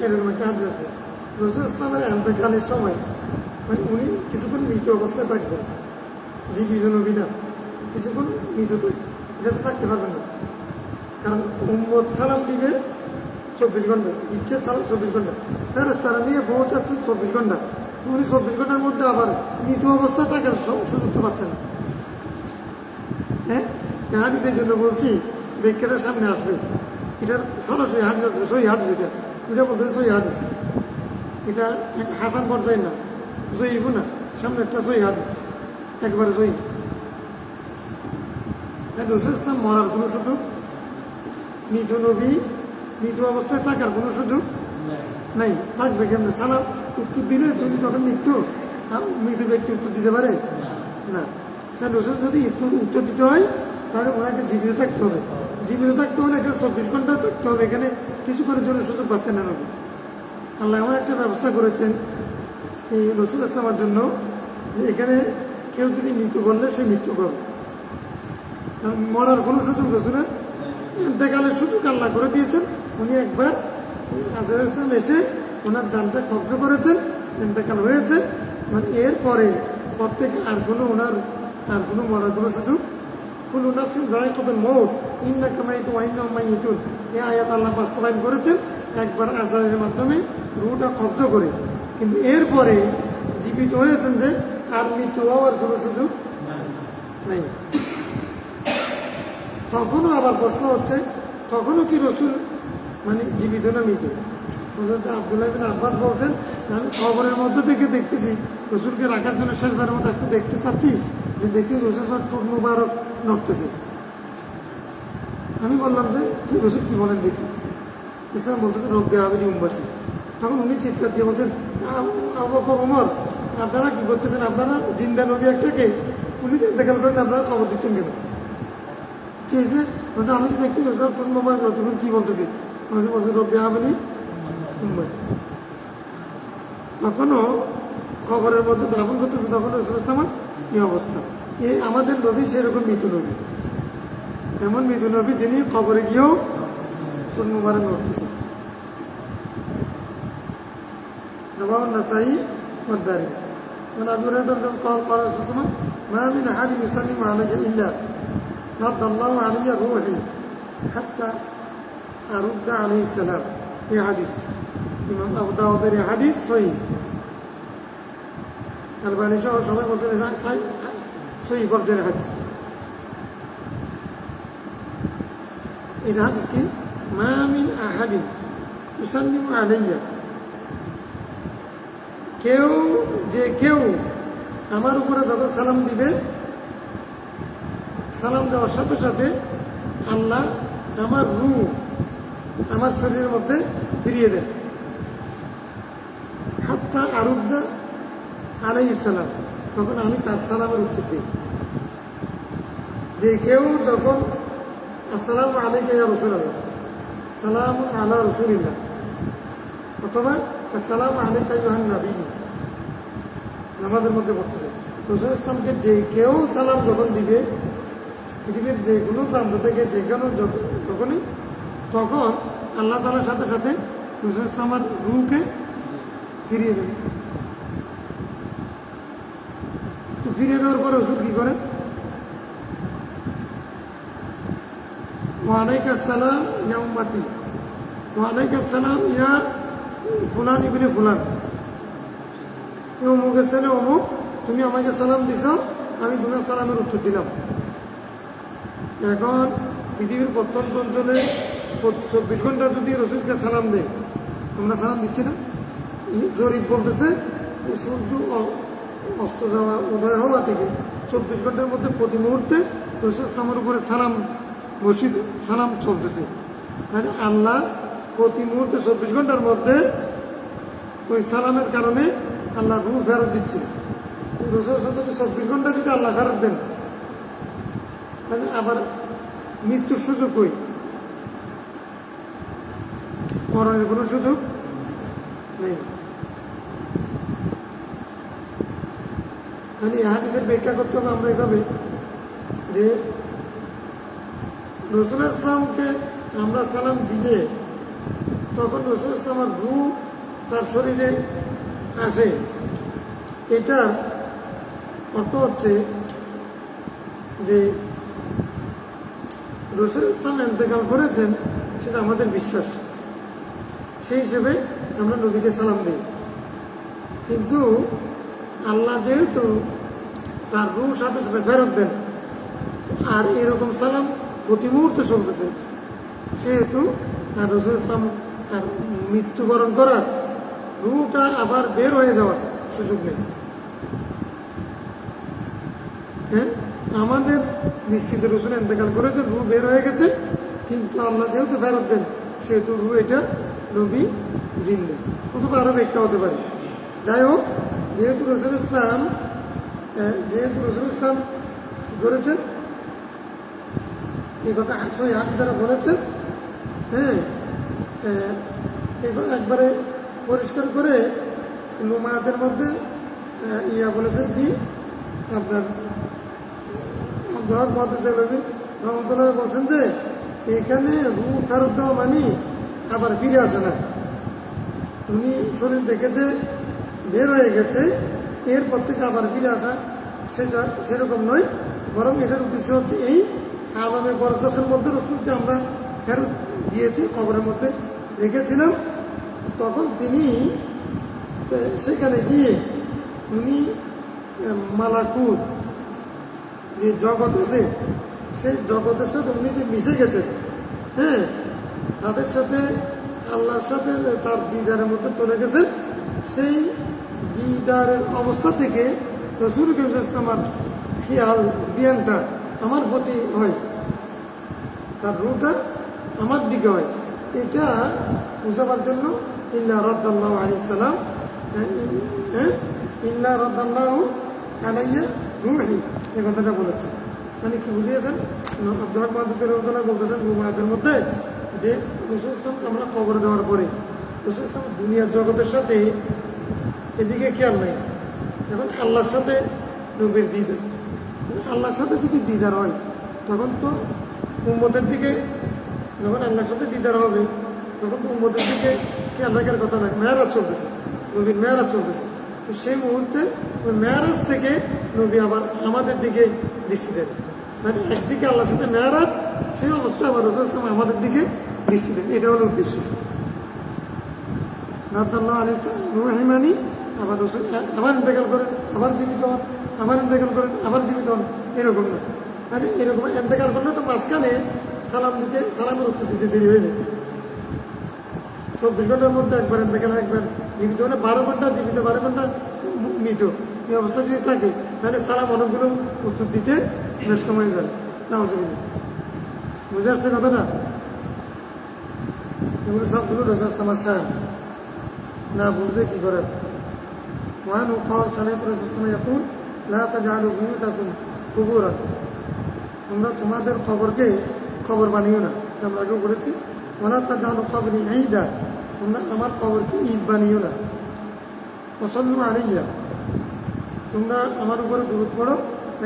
এরকম একটা হাদিস আছে। রাসূল ইসলামের এন্তেকালের সময় মানে উনি কিছুক্ষণ মৃত অবস্থায় থাকবেন, জীবিত নবী না, কিছুক্ষণ মৃত থাকবেন, এটা তো থাকতে পারবেন না, কারণ উম্মত সালাম দিবে 24 ঘন্টা, ইচ্ছে সালাম 24 ঘন্টা, ফেরেশতারা নিয়ে পৌঁছাচ্ছেন 24 ঘন্টা, উনি 24 ঘন্টার মধ্যে আবার মৃত অবস্থায় থাকার সুযোগ তো পাচ্ছেন না। হ্যাঁ, হাদিসের জন্য বলছি ব্যাখ্যাটার সামনে আসবে, এটার সরাসরি হাদিস আসবে, সহি হাদিস, এটা বলতে সহি হাদিস, এটা হাসান পর্যায়ে না, জয়ীফও না, সামনে একটা সহি হাদিস, একবারে সহি। রাসূল ইসলাম মরার কোনো সুযোগ, মৃত নবী মৃত অবস্থায় থাকার কোনো সুযোগ নাই, থাকবে কেমন? সালাম উত্তর দিলে যদি তখন মৃত ব্যক্তি উত্তর দিতে পারে না। রাসূল যদি উত্তর দিতে হয় তাহলে ওনাকে জীবিত থাকতে হবে, জীবিত থাকতে হলে একটা 24 ঘন্টা থাকতে হবে, এখানে কিছু করার জন্য সুযোগ পাচ্ছেন না নবী। আল্লাহ এমন একটা ব্যবস্থা করেছেন এই রাসূল ইসলামের জন্য যে এখানে কেউ যদি মৃত্যু করলে সে মৃত্যু করবে, কারণ মরার কোনো সুযোগ রাসূলের এন্তেকালের সুযোগ আল্লাহ করে দিয়েছেন। উনি একবার আজহার ইসলাম এসে ওনার জানটা কব্জ করেছেন, এন্তেকাল হয়েছে, মানে এরপরে পর থেকে আর কোনো মরার কোনো সুযোগ, কুল্লু নাফসিন যায়িকাতুল মউত ইন্নাকা মাইতুন ওয়া ইন্নাহুম মাইয়িতুন, এই আয়াত আল্লাহ বাস্তবায়ন করেছেন একবার আজহারের মাধ্যমে রূহটা কব্জ করে, কিন্তু এরপরে জীবিত হয়েছেন যে আর মৃত্যু হওয়ার কোনো সুযোগ নেই। তখনও আবার প্রশ্ন হচ্ছে, তখনও কি রাসূল মানে জীবিত না মৃত? হযরত আব্দুল্লাহ বিন আব্বাস বলছেন, আমি কবরের মধ্যে থেকে দেখতেছি রাসূলকে রাখার জন্য শেষবারের মতো একটু দেখতে চাচ্ছি, যে দেখছি রাসূল ঠোঁট মুবারক নড়তেছে। আমি বললাম যে কি রাসূল কি বলেন দেখি, ইসলাম বলতেছে রব্বি হাবিলি উম্মতি। তখন উনি চিৎকার দিয়ে বলছেন, আবু বকর ওমর আপনারা কি করতেছেন, আপনারা জিন্দা নবী একটাকে উনি ইন্তেকাল করেন, আপনারা খবর দিচ্ছেন কেন? কি হয়েছে? বলছে আমি তো দেখি ঠোঁট মুবারক, তুমি কি বলতেছি? বলছে রব্বি হাবিলি উম্মতি। তখনও খবরের মধ্যে দাফন করতেছে, তখন রাসূল ইসলামের এই অবস্থা। আমাদের নবী সেরকম মৃত নবী, এমন মৃত নবী যিনি খবরে গিয়েও ঠোঁট মুবারক নড়তেছে। رواه النسائي والدارمي عن ابي هريره قال قال رسول الله ما من احد يسلم علي الا رد الله علي روحي حتى ارد عليه السلام। এই হাদিস ইমাম আবু দাউদের এই হাদিস সহিহ, আলবানী সহ সবাই বলছেন সহিহ পর্যায়ের হাদিস। এই হাদিস কি, মা মিন আহাদিন ইউসাল্লিমু আলাইয়া, কেউ আমার উপরে যত সালাম দিবে, সালাম দেওয়ার সাথে সাথে আল্লাহ আমার রূহ আমার শরীরের মধ্যে ফিরিয়ে দেন, হাত্তা আরুদ্দা আলাইহিস সালাম, তখন আমি তার সালামের উত্তর দিই। যে কেউ যখন আসসালামু আলাইকা ইয়া রাসূলুল্লাহ, সালামু আলা রাসূলিল্লাহ, অথবা আসসালামু আলাইকা আইয়ুহান নবী। নামাজের মধ্যে পড়তেছে রাসূল ইসলামকে যে কেউ সালাম যখন দিবে পৃথিবীর যে কোনো প্রান্ত থেকে যে কোনো যখনই, তখন আল্লাহ তাআলার সাথে সাথে রাসূল ইসলামের রূহকে ফিরিয়ে দেন। তো ফিরিয়ে দেওয়ার পরে রাসূল কি করেন? ওয়ালাইকা আসসালাম ইয়া উম্মতি, ওয়ালাইকা আসসালাম ইয়া ফুলান ইবনে ফুলান, অমুকের ছেলে অমুক, তুমি আমাকে সালাম দিছ, আমি তোমার সালামের উত্তর দিলাম। এখন পৃথিবীর প্রত্যন্ত অঞ্চলে 24 ঘন্টা যদি রসুলকে সালাম দেয়, আমরা সালাম দিচ্ছি না? জরিপ বলতেছে সূর্য অস্ত যাওয়া উদয় হওয়া থেকে 24 ঘন্টার মধ্যে প্রতি মুহূর্তে রসুল সালামের উপরে সালাম চলতেছে। তাহলে আল্লাহ প্রতি মুহূর্তে 24 ঘন্টার মধ্যে ওই সালামের কারণে আল্লাহ রূহ ফেরত দিচ্ছে। রসুল যদি 24 ঘন্টা যদি আল্লাহ ফেরত দেন, তাহলে আবার মৃত্যুর সুযোগ কই? মরণের কোনো সুযোগ নেই। তাহলে এই হাদিসের ব্যাখ্যা করতে হবে আমরা এভাবে যে রসুল ইসলামকে আমরা সালাম দিলে তখন রসুল ইসলামের রূহ তার শরীরে আসে। এটার অর্থ হচ্ছে যে রসুল ইসলাম ইন্তেকাল করেছেন, সেটা আমাদের বিশ্বাস, সেই হিসেবে আমরা নবীকে সালাম দিই। কিন্তু আল্লাহ যেহেতু তার রূহ সাথে সাথে ফেরত দেন, আর এরকম সালাম প্রতি মুহূর্তে চলতেছে, সেহেতু আর রসুল ইসলাম তার মৃত্যুবরণ করার, রূহটা আবার বের হয়ে যাওয়ার সুযোগ নেই। হ্যাঁ, আমাদের দৃষ্টিতে রসুল ইন্তেকাল করেছে, রূহ বের হয়ে গেছে, কিন্তু আল্লাহ যেহেতু ফেরত দেন, সেহেতু রূহ এটা নবী জিন্দা, অথবা আরো ব্যাখ্যা হতে পারে। যাই হোক, যেহেতু রসুল ইসলাম করেছেন, এই কথা সই হাত যারা বলেছেন, হ্যাঁ, একবারে পরিষ্কার করে লুমায়াতের মধ্যে বলেছেন কি আপনার আব্দুল মহাদ্দেস রহমতুল্লাহ বলছেন যে এখানে রূহ ফেরত দেওয়া মানে আবার ফিরে আসে না। উনি শরীর দেখেছে বের হয়ে গেছে, এরপর থেকে আবার ফিরে আসা সেটা সেরকম নয়, বরং এটার উদ্দেশ্য হচ্ছে এই আলমে বরজখের মধ্যে রসুলকে আমরা ফেরত দিয়েছি, কবরের মধ্যে রেখেছিলাম, তখন তিনি সেখানে গিয়ে উনি মালাকুত যে জগৎ আছে, সেই জগতের সাথে উনি যে মিশে গেছেন, হ্যাঁ, তাদের সাথে আল্লাহর সাথে তার দিদারের মধ্যে চলে গেছেন। সেই দিদারের অবস্থা থেকে রসুল আমার খেয়াল জ্ঞানটা আমার প্রতি হয়, তার রূহটা আমার দিকে হয়। এটা বুঝাবার জন্য ইল্লা রাদ্দাল্লাহু আলাইহিস সালাম, ইল্লা রাদ্দাল্লাহু আলাইয়া রূহি, এই কথাটা বলেছেন। মানে কি বুঝিয়েছেন? আব্দুল হক মাহদুদের রহমাতুল্লাহ বলতেছেন রুমায়াতের মধ্যে যে রসুল ইসলামকে আমরা কবর দেওয়ার পরে রসুল ইসলাম দুনিয়ার জগতের সাথে এদিকে খেয়াল নেই। এখন আল্লাহর সাথে নবীর দিদার, আল্লাহর সাথে যদি দিদার হয়, তখন তো উম্মতের দিকে, যখন আল্লাহর সাথে দিদার হবে, তখন তো উম্মতের দিকে খেয়াল রাখার কথা নয়। মেয়ারাজ চলতেছে, নবীর মেয়ারাজ চলতেছে, তো সেই মুহূর্তে ওই মেয়ারাজ থেকে নবী আবার আমাদের দিকে দৃষ্টি দেন। মানে একদিকে আল্লাহর সাথে মেয়ারাজ, সেই অবস্থায় আবার রসুল ইসলাম আমাদের দিকে দৃষ্টি দেন। এটা হলো উদ্দেশ্য। রাদ্দাল্লাহু আলাইহি রুহিমানি, আবার রসুল আবার ইন্তেকাল করেন, আবার জীবিত হন, আবার ইন্তেকাল করেন, আবার জীবিত হন, এরকম না। মানে এরকম ইন্তেকাল করলে তো মাঝখানে সালাম দিতে, সালামের উত্তর দিতে দেরি হয়ে যায়। 24 ঘন্টার মধ্যে একবার ইন্তেকাল, একবার জীবিত হলে 12 ঘন্টা জীবিত, 12 ঘন্টা মৃত, এই অবস্থা যদি থাকে, তাহলে সালাম অনেকগুলো উত্তর দিতে বেশ সময় যায়। নাউজুবিল্লাহ, বুঝে আসছে কথাটা? এগুলো সবগুলো রসুল সমস্যা না বুঝলে কি করেন। وعنه قال سمعت الرسول صلى الله عليه وسلم يقول لا تجعلوا بيوتكم قبورا, তোমরা তোমাদের কবরকে কবর বানিও না, আমরা আগেও বলেছি। ওয়ালা তাজআলু কবরি ঈদা, তোমরা আমার কবরকে ঈদ বানিও না। ওয়াসাল্লু আলাইয়া, তোমরা আমার উপরে দুরূদ পড়ো।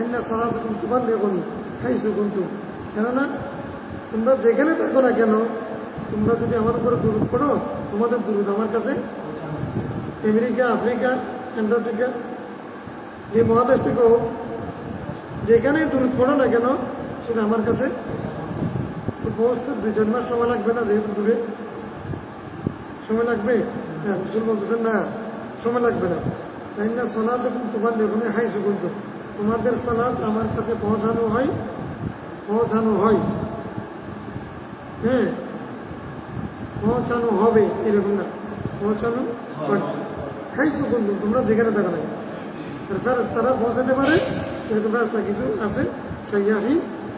ইন্না সালাতাকুম তুবাল্লিগুনি হাইসু কুনতুম, কেননা তোমরা যেখানে থাকো না কেন, তোমরা যদি আমার উপরে দুরূদ পড়ো, তোমাদের দুরূদ আমার কাছে আমেরিকা, আফ্রিকা, অ্যান্টার্কটিকা, যে মহাদেশ থেকে হোক, যেখানেই দুরূদ পড়ো না কেন, সেটা আমার কাছে পৌঁছতে 2-4 মাস সময় লাগবে না? যেহেতু দূরে সময় লাগবে। হ্যাঁ, রসুল বলতেছেন না, সময় লাগবে না। তাই না, সালাত এবং তোমার দেখুন হাই সুগন্ধ, তোমাদের সালাত আমার কাছে পৌঁছানো হয়, হ্যাঁ, পৌঁছানো হবে, এরকম না, পৌঁছানো হয়। হাই সুগন্ধ, তোমরা যেখানে থাকা লাগে ফেরেশতারা পৌঁছাতে পারে, সেরকম ফেরেশতা কিছু আছে সাইয়াহি,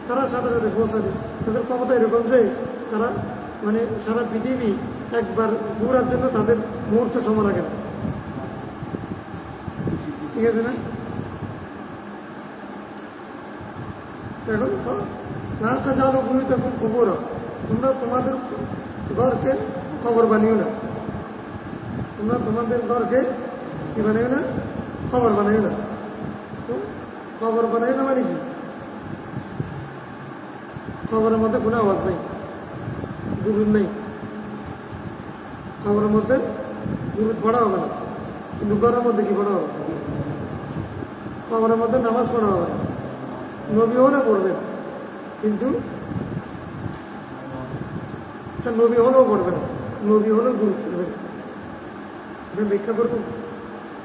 তারা সাথে সাথে পৌঁছাবে। তাদের ক্ষমতা এরকম যে তারা মানে সারা পৃথিবী একবার ঘোরার জন্য তাদের মুহূর্ত সময় লাগে না, ঠিক আছে না? এখন না তা জানো বুঝি তখন খবর, তোমরা তোমাদের ঘরকে খবর বানিও না, তোমরা তোমাদের ঘরকে কি বানাইও না? খবর বানাইও না। তো খবর বানাইও না মানে কি? খবরের মধ্যে কোনো আওয়াজ নেই, দুরূদ নেই, খবরের মধ্যে দুরূদ পড়া হবে না। কিন্তু ঘরের মধ্যে কি পড়া হবে? খবরের মধ্যে নামাজ পড়া হবে না। নবী হলে পড়বেন, কিন্তু আচ্ছা নবী হলেও পড়বে না, নবী হলেও দুরূদ পড়বেন। এটা ব্যাখ্যা করবো।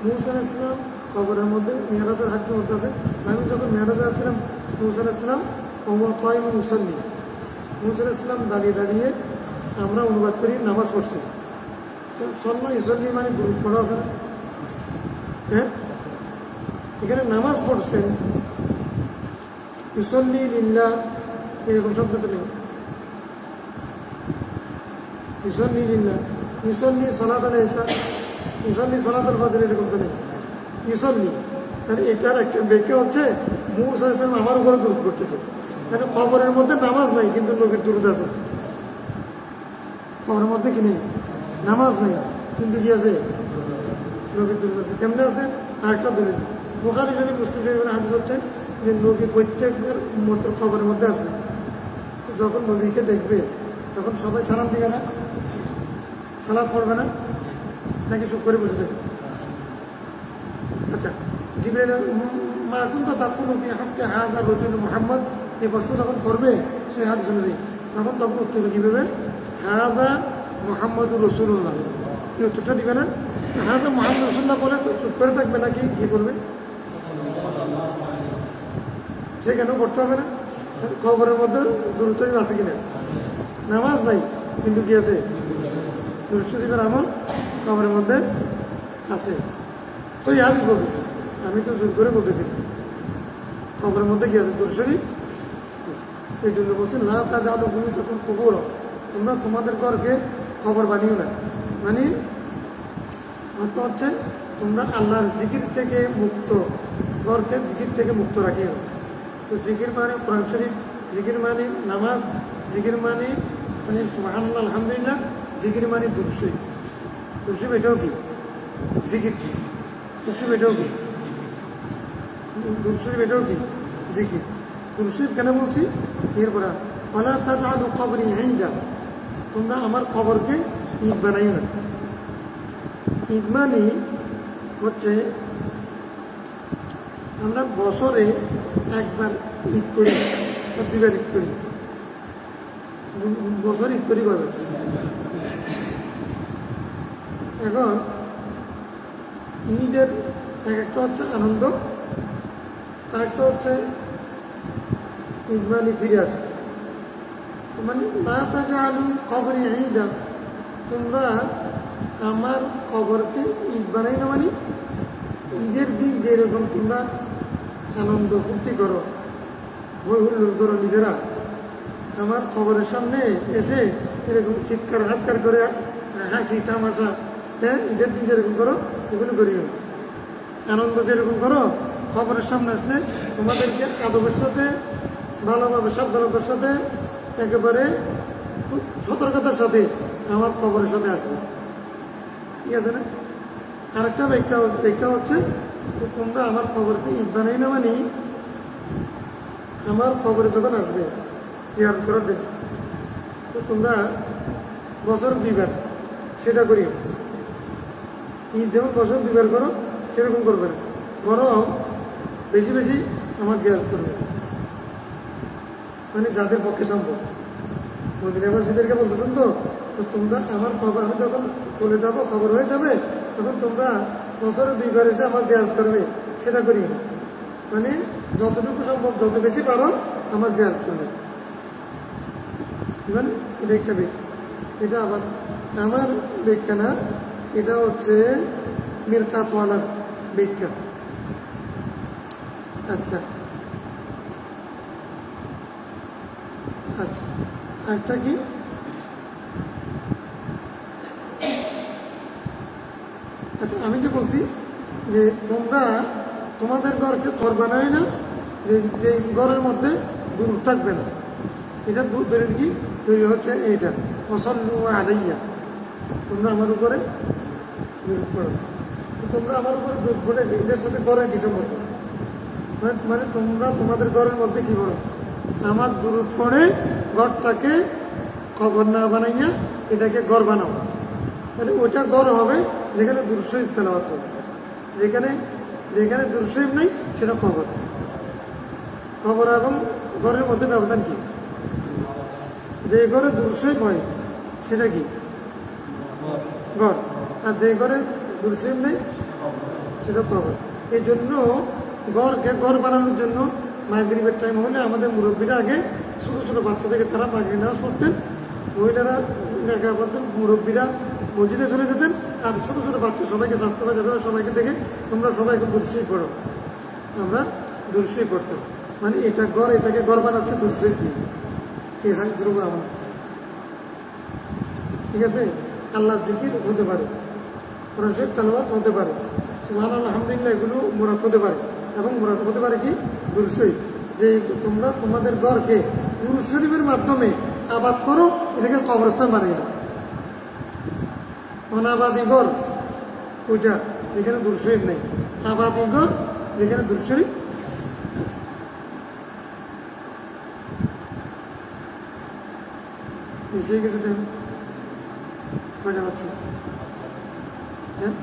মুসা আলাইহিস সালাম কবরের মধ্যে মেরাজের হাদিসের মধ্যে আছে, আমি যখন মেরাজে যাচ্ছিলাম, মুসা আলাইহিস সালাম কায়িমুন ইউসাল্লি, মুসা আলাইহিস সালাম দাঁড়িয়ে দাঁড়িয়ে, আমরা অনুবাদ করি নামাজ পড়ছি। সাল্লা ইউসাল্লি মানে দুরূদ পড়া আছে না? হ্যাঁ, এখানে নামাজ পড়ছেন, ইউসাল্লি লিল্লাহ এরকম শব্দ তো নেই। ইউসাল্লি লিল্লাহ, ইউসাল্লি সালাতুল ইশা, ইউসাল্লি সালাতুল ফজর এরকম তো নেই। ইউসাল্লি, তাহলে এটার একটা ব্যাখ্যা হচ্ছে মুসা আলাইহিস সালাম আমার উপরে দুরূদ করতেছে। তাহলে কবরের মধ্যে নামাজ নাই, কিন্তু নবীর দুরূদ আছে। কবরের মধ্যে কি নেই? নামাজ নাই, কিন্তু কি আছে? নবীর দুরূদ আছে। কেমনে আছে? আরেকটা দলিল বুখারী শরীফ, মুসলিম শরীফের হাদিস হচ্ছে যে নবী প্রত্যেকের উম্মতের খবরের মধ্যে আসবে। তো যখন নবীকে দেখবে তখন সবাই সালাম দিবে না, সালাত পড়বে না, নাকি চুপ করে বসে থাকবে? আচ্ছা, জিবরাইল মা কুনতা তাকুলু ফি হাক্কি হাযা রাজুল মুহাম্মদ, এই প্রশ্ন যখন করবে সেই হাদিস অনুযায়ী, তখন উত্তর কি দেবে? হাযা মুহাম্মাদুর রাসূলুল্লাহ, এই উত্তরটা দিবে না। হাযা মুহাম্মদ রাসূলুল্লাহ বলে তো চুপ করে থাকবে, নাকি কি বলবে? সে কেন করতে হবে না? খবরের মধ্যে দুরূদ শরীফ আছে কিনা? নামাজ নাই, কিন্তু কি আছে? দুরূদ শরীফের আমল খবরের মধ্যে আছে। তো এই হাদিস বলতেছি, আমি তো জোর করে বলতেছি খবরের মধ্যে কি আছে? দুরূদ শরীফ। এই জন্য বলছেন লা তাজআলু বুয়ুতাকুম কুবুরা, তোমরা তোমাদের ঘরকে খবর বানিও না। মানে অর্থ হচ্ছে তোমরা আল্লাহর জিকির থেকে মুক্ত, ঘরকে জিকির থেকে মুক্ত রাখিও। তো জিকির মানে কোরআন শরীফ, জিকির মানে নামাজ, জিকির মানে সুবহানাল্লাহ আলহামদুলিল্লাহ, জিকির মানে দুরূদ শরীফ। দুরূদ শরীফ এটাও কি জিকির? কি দুরূদ শরীফ এটাও কি? দুরূদ শরীফ এটাও কি জিকির? দুরূদ শরীফ কেন বলছি? এরপরে ওয়ালা তাজআলু কবরি ঈদা, তোমরা আমার কবরকে ঈদ বানাইও না। ঈদ মানে হচ্ছে আমরা বছরে একবার ঈদ করি, 2বার ঈদ করি, বছর ঈদ করি কবে? এখন ঈদের একটা হচ্ছে আনন্দ, আরেকটা হচ্ছে ঈদ মানে ফিরে আসে। মানে লা তাজআলু কবরি ঈদা, তোমরা আমার কবরকে ঈদ বানাই না। মানে ঈদের দিন যেরকম তোমরা আনন্দ ফুর্তি করো, হই হুল্লোড় করো নিজেরা, আমার কবরের সামনে এসে এরকম চিৎকার হাতকার করে হাসি তামাশা, হ্যাঁ, ঈদের দিন যেরকম করো এগুলো করিও না। আনন্দ যেরকম করো, খবরের সামনে আসলে তোমাদেরকে আদবের সাথে, ভালোভাবে সাবধানতার সাথে একেবারে খুব সতর্কতার সাথে আমার খবরের সাথে আসবে, ঠিক আছে না? আরেকটা ব্যাখ্যা হচ্ছে যে তোমরা আমার খবরকে ঈদ বানাই না, মানে আমার খবরে যখন আসবে ইয়ার করার দিন, তো তোমরা বছর 2 বার সেটা করিও। ঈদ যেমন বছর 2 বার করো সেরকম করবে না, বরং বেশি বেশি আমার জিয়ারত করবে। মানে যাদের পক্ষে সম্ভব মদিনাবাসীদেরকে বলতেছেন, তো তোমরা আমার খবর, আমি যখন চলে যাব খবর হয়ে যাবে, তখন তোমরা বছরে 2 বার এসে আমার জিয়ারত করবে, সেটা করি না। মানে যতটুকু সম্ভব, যত বেশি পারো আমার জিয়ারত করবে। মানে এটা একটা ব্যাখ্যা। এটা আবার আমার ব্যাখ্যা না, এটা হচ্ছে মিরকাতওয়ালার ব্যাখ্যা। আচ্ছা আচ্ছা, আরেকটা কি, আচ্ছা আমি যে বলছি যে তোমরা তোমাদের ঘরকে ঘর বানায় না, যে ঘরের মধ্যে দূর থাকবে না, এটা দূরের কি তৈরি হচ্ছে এইটা ওয়াসাল্লু আলাইয়া, তোমরা আমার উপরে দূর করো। তোমরা আমার উপরে দূর করে এদের সাথে ঘরের কি সম্পর্ক? মানে তোমরা তোমাদের ঘরের মধ্যে কি করো, আমার দূরত করে ঘরটাকে খবর না বানাইয়া এটাকে ঘর বানাও। তাহলে ওইটা ঘর হবে যেখানে দুরূদ শরীফ তেলাওয়াত হবে, যেখানে যেখানে দুরূদ শরীফ নেই সেটা খবর। খবর এবং ঘরের মধ্যে ব্যবধান কি? যে ঘরে দুরূদ শরীফ হয় সেটা কি ঘর, আর যে ঘরে দুরূদ শরীফ নেই সেটা খবর। এই জন্য ঘরকে ঘর বানানোর জন্য মাগরিবের টাইম হলে আমাদের মুরব্বীরা আগে ছোটো ছোটো বাচ্চা থেকে তারা মাগরিব নামাজ পড়তেন, মহিলারা দেখা করতেন, মুরব্বীরা মসজিদে চলে যেতেন, আর ছোটো ছোটো বাচ্চা সবাইকে স্বাস্থ্যবান যেত, সবাইকে দেখে তোমরা সবাইকে দুরূদ শরীফ পড়ো, আমরা দুরূদ শরীফ পড়তাম। মানে এটা ঘর, এটাকে ঘর বানাচ্ছে দুরূদ শরীফ দিয়ে, এই হাদিসের উপর আমার, ঠিক আছে? আল্লাহ জিকির হতে পারে, কোরআন শরীফ তেলাওয়াত হতে পারে, সুবহানাল্লাহ আলহামদুলিল্লাহ এগুলো মুরাদ হতে পারে, এবং মুরাদ হতে পারে কি দুরূদ শরীফ। যে তোমরা তোমাদের ঘরকে দুরূদ শরীফের মাধ্যমে আবাদ করো, এটাকে কবরস্থান বানিয়ে না। অনাবাদী ঘর ওইটা যেখানে দুরূদ শরীফ নেই, আবাদী ঘর যেখানে দুরূদ শরীফ। বুঝিয়ে গেছে দেন কয়টা পাচ্ছ? হ্যাঁ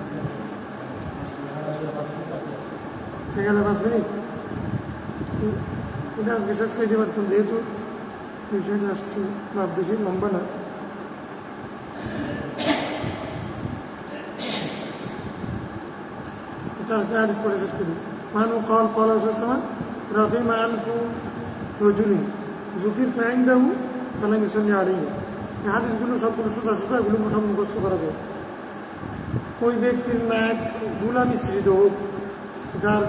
11-5 মিনিট, এটা আজকে শেষ করে দিতে পারতাম, যেহেতু বিষয়টা আসছে বা বেশি লম্বা না। একটা হাদিস পড়ে শেষ করি। মানু কল কল আসাম রাফিমা আনফু রজুলিন যুকিরতু ইনদাহু ফালাম ইউসাল্লি আলাইহি। এই হাদিসগুলো সবগুলো সোজা সোজা, এগুলো সব মুখস্থ করা যায়। ওই ব্যক্তির নাক গুলা মিশ্রিত হোক যার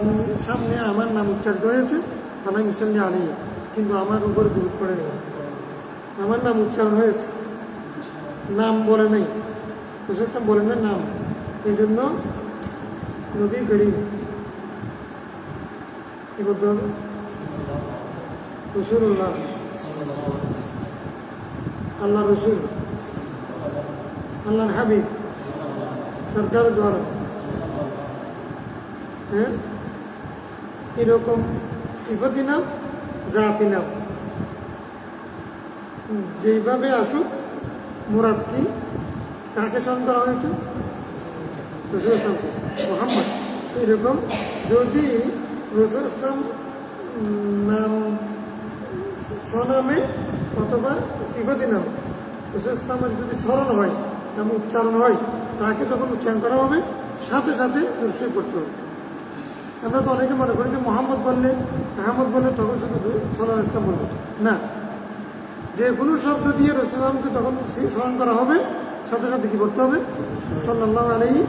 সামনে আমার নাম উচ্চারিত হয়েছে, ফালাম ইউসাল্লি আলাইহি, কিন্তু আমার উপরে দুরূদ পড়ে নেই। আমার নাম উচ্চারণ হয়েছে, নাম বলে নেই, রাসূল বলেন না নাম। এই জন্য নবী করিম কি বলতে হবে? রাসূলুল্লাহ, আল্লাহ রসুল, আল্লাহর হাবিব, সরকার দ্বারা, হ্যাঁ এরকম সিফাতি নাম, জাতি নাম যেইভাবে আসুক, মুরাদ কি কাকে স্মরণ করা হয়েছে? রাসূল ইসলামকে, মুহাম্মদ। এরকম যদি রাসূল ইসলাম নাম স্বনামে অথবা সিফাতি নাম রাসূল ইসলামের যদি স্মরণ হয়, নাম উচ্চারণ হয়, তাকে যখন উচ্চারণ করা হবে সাথে সাথে দুরূদ শরীফ পড়তে হবে। আমরা তো অনেকে মনে করি যে মোহাম্মদ বললে, আহমদ বললে তখন শুধু সাল্লাল্লাহু আলাইহি ওয়াসাল্লাম বলবে না, যে কোনো শব্দ দিয়ে রাসূল ইসলামকে তখন স্মরণ করা হবে সাথে সাথে কি করতে হবে? সাল্লাল্লাহু আলাইহি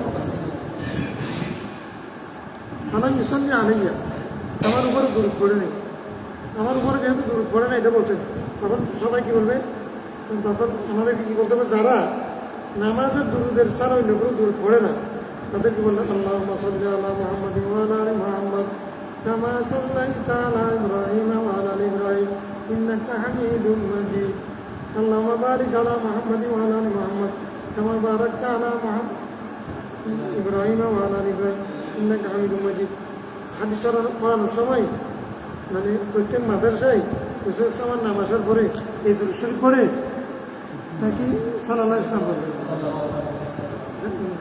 ফালাম ইউসাল্লি আলাইয়া, আমার উপরে দুরূদ পড়ে নেই। আমার উপরে যেহেতু দুরূদ পড়ে না এটা বলছেন, তখন সবাই কি বলবে? তখন আমাদেরকে কি বলতে হবে? যারা নামাজের দুরূদের ছাড়া অন্য কোনো দুরূদ পড়ে না, তাদেরকে বললেন আল্লাহুম্মা সাল্লি আলা মুহাম্মাদিন ওয়া আলা আলি মুহাম্মাদ কামা সাল্লাইতা আলা ইব্রাহিম ওয়া আলা আলি ইব্রাহিম ইন্নাকা হামিদুম মাজিদ। اللهم بارك على محمد وعلى آل محمد كما باركت على إبراهيم وعلى آل إبراهيم إنك حميد مجيد হাদিস পড়ানোর সময় মানে প্রত্যেক মাদ্রাসায় হুজুর সামান নামাজের পরে এই দুরূদ শরীফ পড়ে নাকি সাল্লাল্লাহু আলাইহি ওয়াসাল্লাম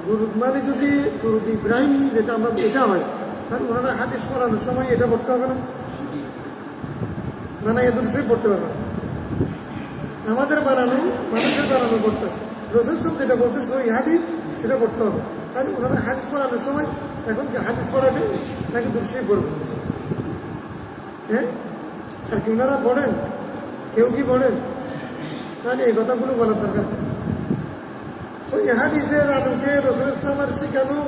দুরূদ মানে যদি দুরূদ ইব্রাহিমী যেটা আমরা এটা হয় তাহলে ওনারা হাদিস পড়ানোর সময় এটা পড়তে হবে না, মানে এই দুরূদ শরীফ পড়তে পারবে না। আমাদের বানানো মানুষের বানানো পড়তে হবে। রাসূল সাল্লাল্লাহু যেটা বলছেন সহিহ হাদিস সেটা পড়তে হবে। তাহলে ওনারা হাদিস পড়ানোর সময় এখন কি হাদিস পড়াবে নাকি দুরূদ শরীফ পড়বে? হ্যাঁ, আর কি ওনারা পড়েন? কেউ কি পড়েন? তাহলে এই কথাগুলো বলার দরকার। সহিহ হাদিসের আলোকে রাসূল সাল্লাল্লাহু শিখানো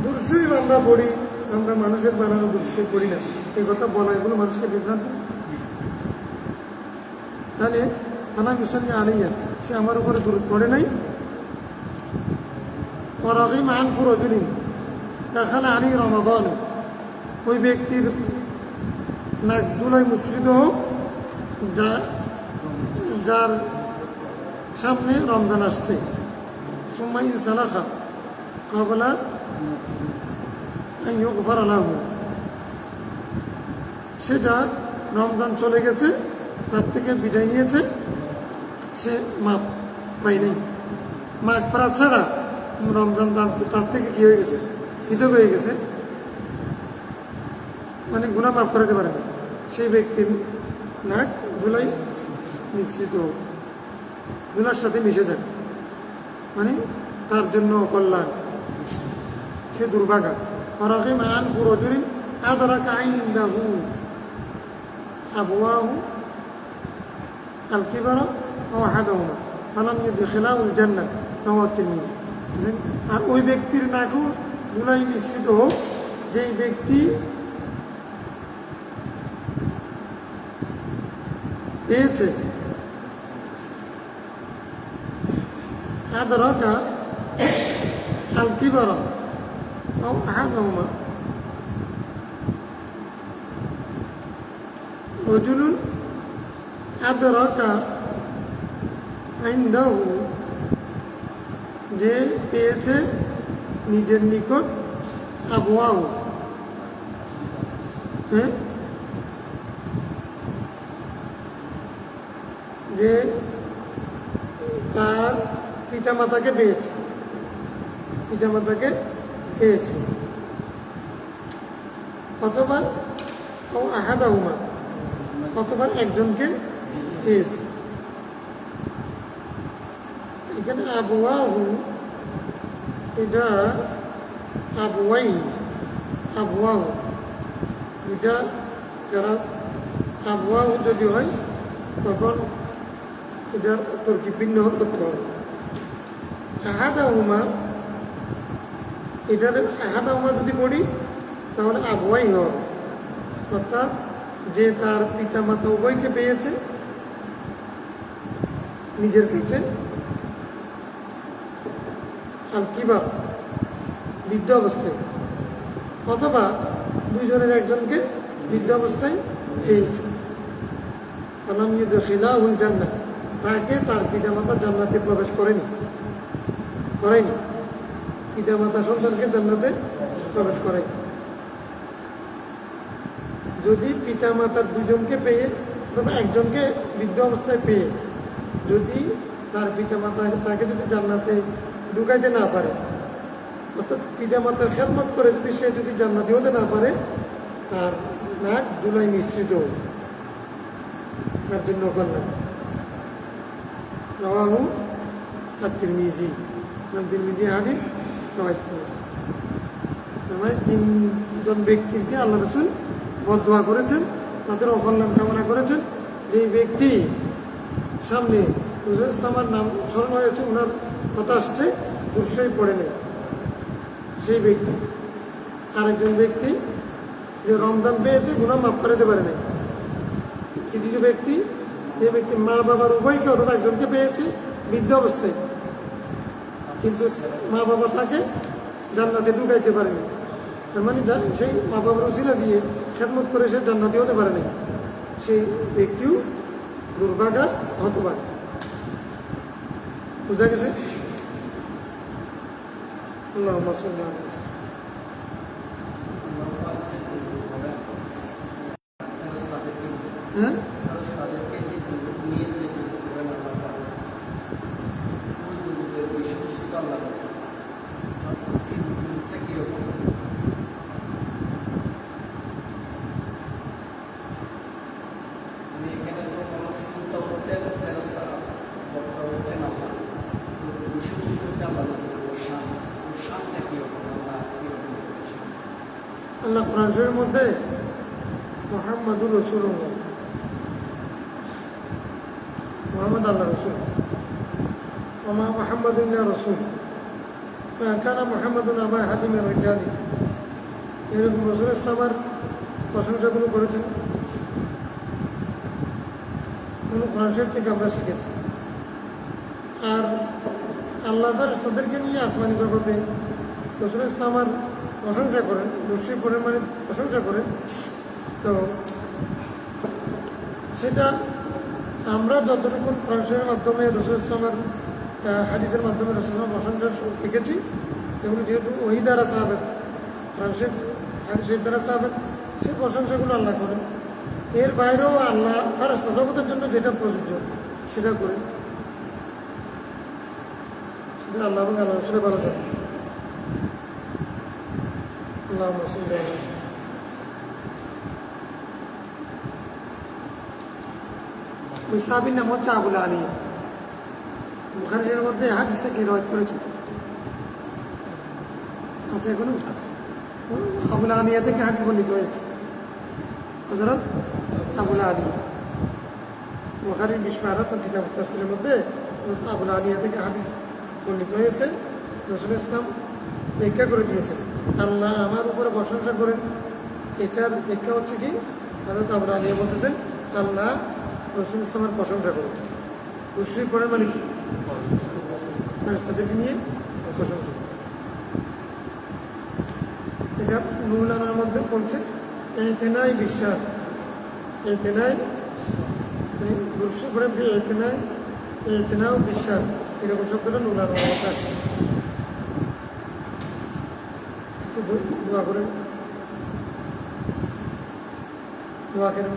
দুরূদ শরীফ আমরা পড়ি, আমরা মানুষের বানানো দুরূদ শরীফ পড়ি না, এই কথা বলা এগুলো মানুষকে বিভ্রান্ত। তাহলে ফালা ইউসাল্লি আলাইয়া, সে আমার উপরে দুরূদ পড়ে নাই। ওয়ারাগিম আনহু রাজুলিন দাখালা আলাইহি রমাদান, ওই ব্যক্তির নাক দুলাই মুসরিত হোক যার সামনে রমজান আসছে। সুম্মা ইন সালাখা ক্বাবলা আন ইউগফারা লাহু, সেটা রমজান চলে গেছে, তার থেকে বিদায় নিয়েছে, সে মাপ পাই নাই। মাঘ ফেরাত ছাড়া রমজান তার থেকে কি হয়ে গেছে? পৃথক হয়ে গেছে, মানে গুনাহ মাফ করাতে পারে না। সেই ব্যক্তির নাক ধুলাই মিশ্রিত হোক, গুনার সাথে মিশে যায়, মানে তার জন্য কল্যাণ, সে দুর্ভাগা। ওয়ারাগিম আনহু রাজুলিন আদরাকা ইনদাহু আবওয়াহু আল কিবারা ওয়া আহাদাহুমা ফালাম ইউদখিলাহুল জান্নাহ, রাওয়াহু তিরমিজি। আর ওই ব্যক্তির নাকও ধুলাই মিশ্রিত হোক যেই ব্যক্তি পেয়েছে আদরাকা আল কিবারা আও আহাদাহুমা রাজুলুন আদরাকা ইনদাহু, যে পেয়েছে নিজের নিকট আবওয়াহু, হ্যাঁ, যে তার পিতামাতাকে পেয়েছে, পিতামাতাকে পেয়েছে, অথবা আহাদাহুমা, অথবা একজনকে পেয়েছে। এখানে আবওয়াহু, এটা আবওয়াই, আবওয়াহু এটা যারা আবওয়াহু যদি হয় তখন এটার তর্কি ভিন্ন করতে হবে। আহাদাহুমা, এটার আহাদাহুমা যদি পড়ি তাহলে আবওয়াই হবে, অর্থাৎ যে তার পিতা মাতা উভয়কে পেয়েছে নিজের কাছে, আল কিবার বৃদ্ধ অবস্থায়, অথবা দুইজনের একজনকে বৃদ্ধ অবস্থায় পেয়েছে। ফালাম ইউদখিলাহুল জান্নাহ, তাকে তার পিতামাতা জান্নাতে প্রবেশ করেনি, পিতামাতা সন্তানকে জান্নাতে প্রবেশ করেনি। যদি পিতামাতার দুজনকে পেয়ে অথবা একজনকে বৃদ্ধ অবস্থায় পেয়ে যদি তার পিতামাতা তাকে যদি জান্নাতে ঢুকাইতে না পারে, অর্থাৎ পিতামাতার খেদমত করে যদি সে যদি জান্নাতি হতে না পারে, তার নাক ধুলাই মিশ্রিত তার জন্য কল্যাণ। রাওয়াহু তিরমিজি, তিরমিজি হাদিস প্রভাবিত করেছে। মানে তিনজন ব্যক্তিকে আল্লাহ রাসূল বদদুয়া করেছেন, তাদের অকল্যাণ কামনা করেছেন। যেই ব্যক্তি সামনে হুজুর সামার নাম স্মরণ হয়েছে, ওনার কথা আসছে, দুরূদ শরীফ পড়ে নেই সেই ব্যক্তি। আরেকজন ব্যক্তি যে রমজান পেয়েছে, গুনাহ মাফ করাতে পারে নাই। তৃতীয় ব্যক্তি, যে ব্যক্তি মা বাবার উভয়কে অথবা একজনকে পেয়েছে বৃদ্ধ অবস্থায়, কিন্তু মা বাবা তাকে জান্নাতে ঢুকাইতে পারেনি, তার মানে সেই মা বাবার উসিলা দিয়ে খেদমত করে সে জান্নাতি হতে পারে নাই, সেই ব্যক্তিও দুর্ভাগা হতভাগা। বুঝা গেছে? আল্লাহুম্মা সাল্লি আলা হ্যাঁ আল্লাহ কোরআন শরীফের মধ্যে মুহাম্মাদুর রাসূলুল্লাহ, মুহাম্মদ আল্লাহ রাসূল, ওমা মুহাম্মাদুন ইল্লা রাসূল মা কানা মুহাম্মাদুন আবা আহাদিন মির রিজালি, এরকম রাসূলের সাহাবার প্রশংসাগুলো করেছেন। এগুলো কোরআন শরীফ থেকে আমরা শিখেছি। আর আল্লাহ তাদেরকে নিয়ে আসমানি জগতে রাসূলের সাহাবার প্রশংসা করেন, বেশি পরিমাণে প্রশংসা করেন। তো সেটা আমরা যতটুকু কোরআন শরীফের মাধ্যমে রাসূল ইসলামের হাদিসের মাধ্যমে রাসূল ইসলামের প্রশংসা শিখেছি, এগুলো যেহেতু ওহী দ্বারা সাহাবেত, কোরআন শরীফ হাদিস শরীফ দ্বারা সাহাবেত, সেই প্রশংসাগুলো আল্লাহ করেন। এর বাইরেও আল্লাহ ফেরেশতা জগতের জন্য যেটা প্রযোজ্য সেটা করেন। সেটা আল্লাহ এবং আল্লাহ রাসূলের ভালো থাকে। আল্লাহুম্মা সাল্লি আলা ওই সাহাবীর নাম হচ্ছে আবুল আলিয়া। বুখারী শরীফের মধ্যে হাদিস থেকে রওয়ায়াত করেছেন, আছে এখনো আছে। আবুল আলিয়া থেকে হাদিস বর্ণিত হয়েছে, হযরত আবুল আলিয়া। বুখারীর 20 পারা কিতাব তাফসীরের মধ্যে আবুল আলিয়া থেকে হাদিস বর্ণিত হয়েছে। রাসূল ইসলাম ব্যাখ্যা করে দিয়েছেন, আল্লাহ আমার উপরে প্রশংসা করেন। এটার ব্যাখ্যা হচ্ছে কি, হযরত আবুল আলিয়া বলতেছেন আল্লাহ রাসূল ইসলামের প্রশংসা করেন। খুশি করেন মানে কি, তাদেরকে নিয়ে প্রশংসা। এটা মৌলানার মধ্যে বলছে এতেনাই বিশ্বাস, এতেনাই খুশি করেন, এতেনাই এতেনাও বিশ্বাস, এরকম শব্দটা মৌলানার মধ্যে আসছে। দোয়া করেন, দোয়া করেন।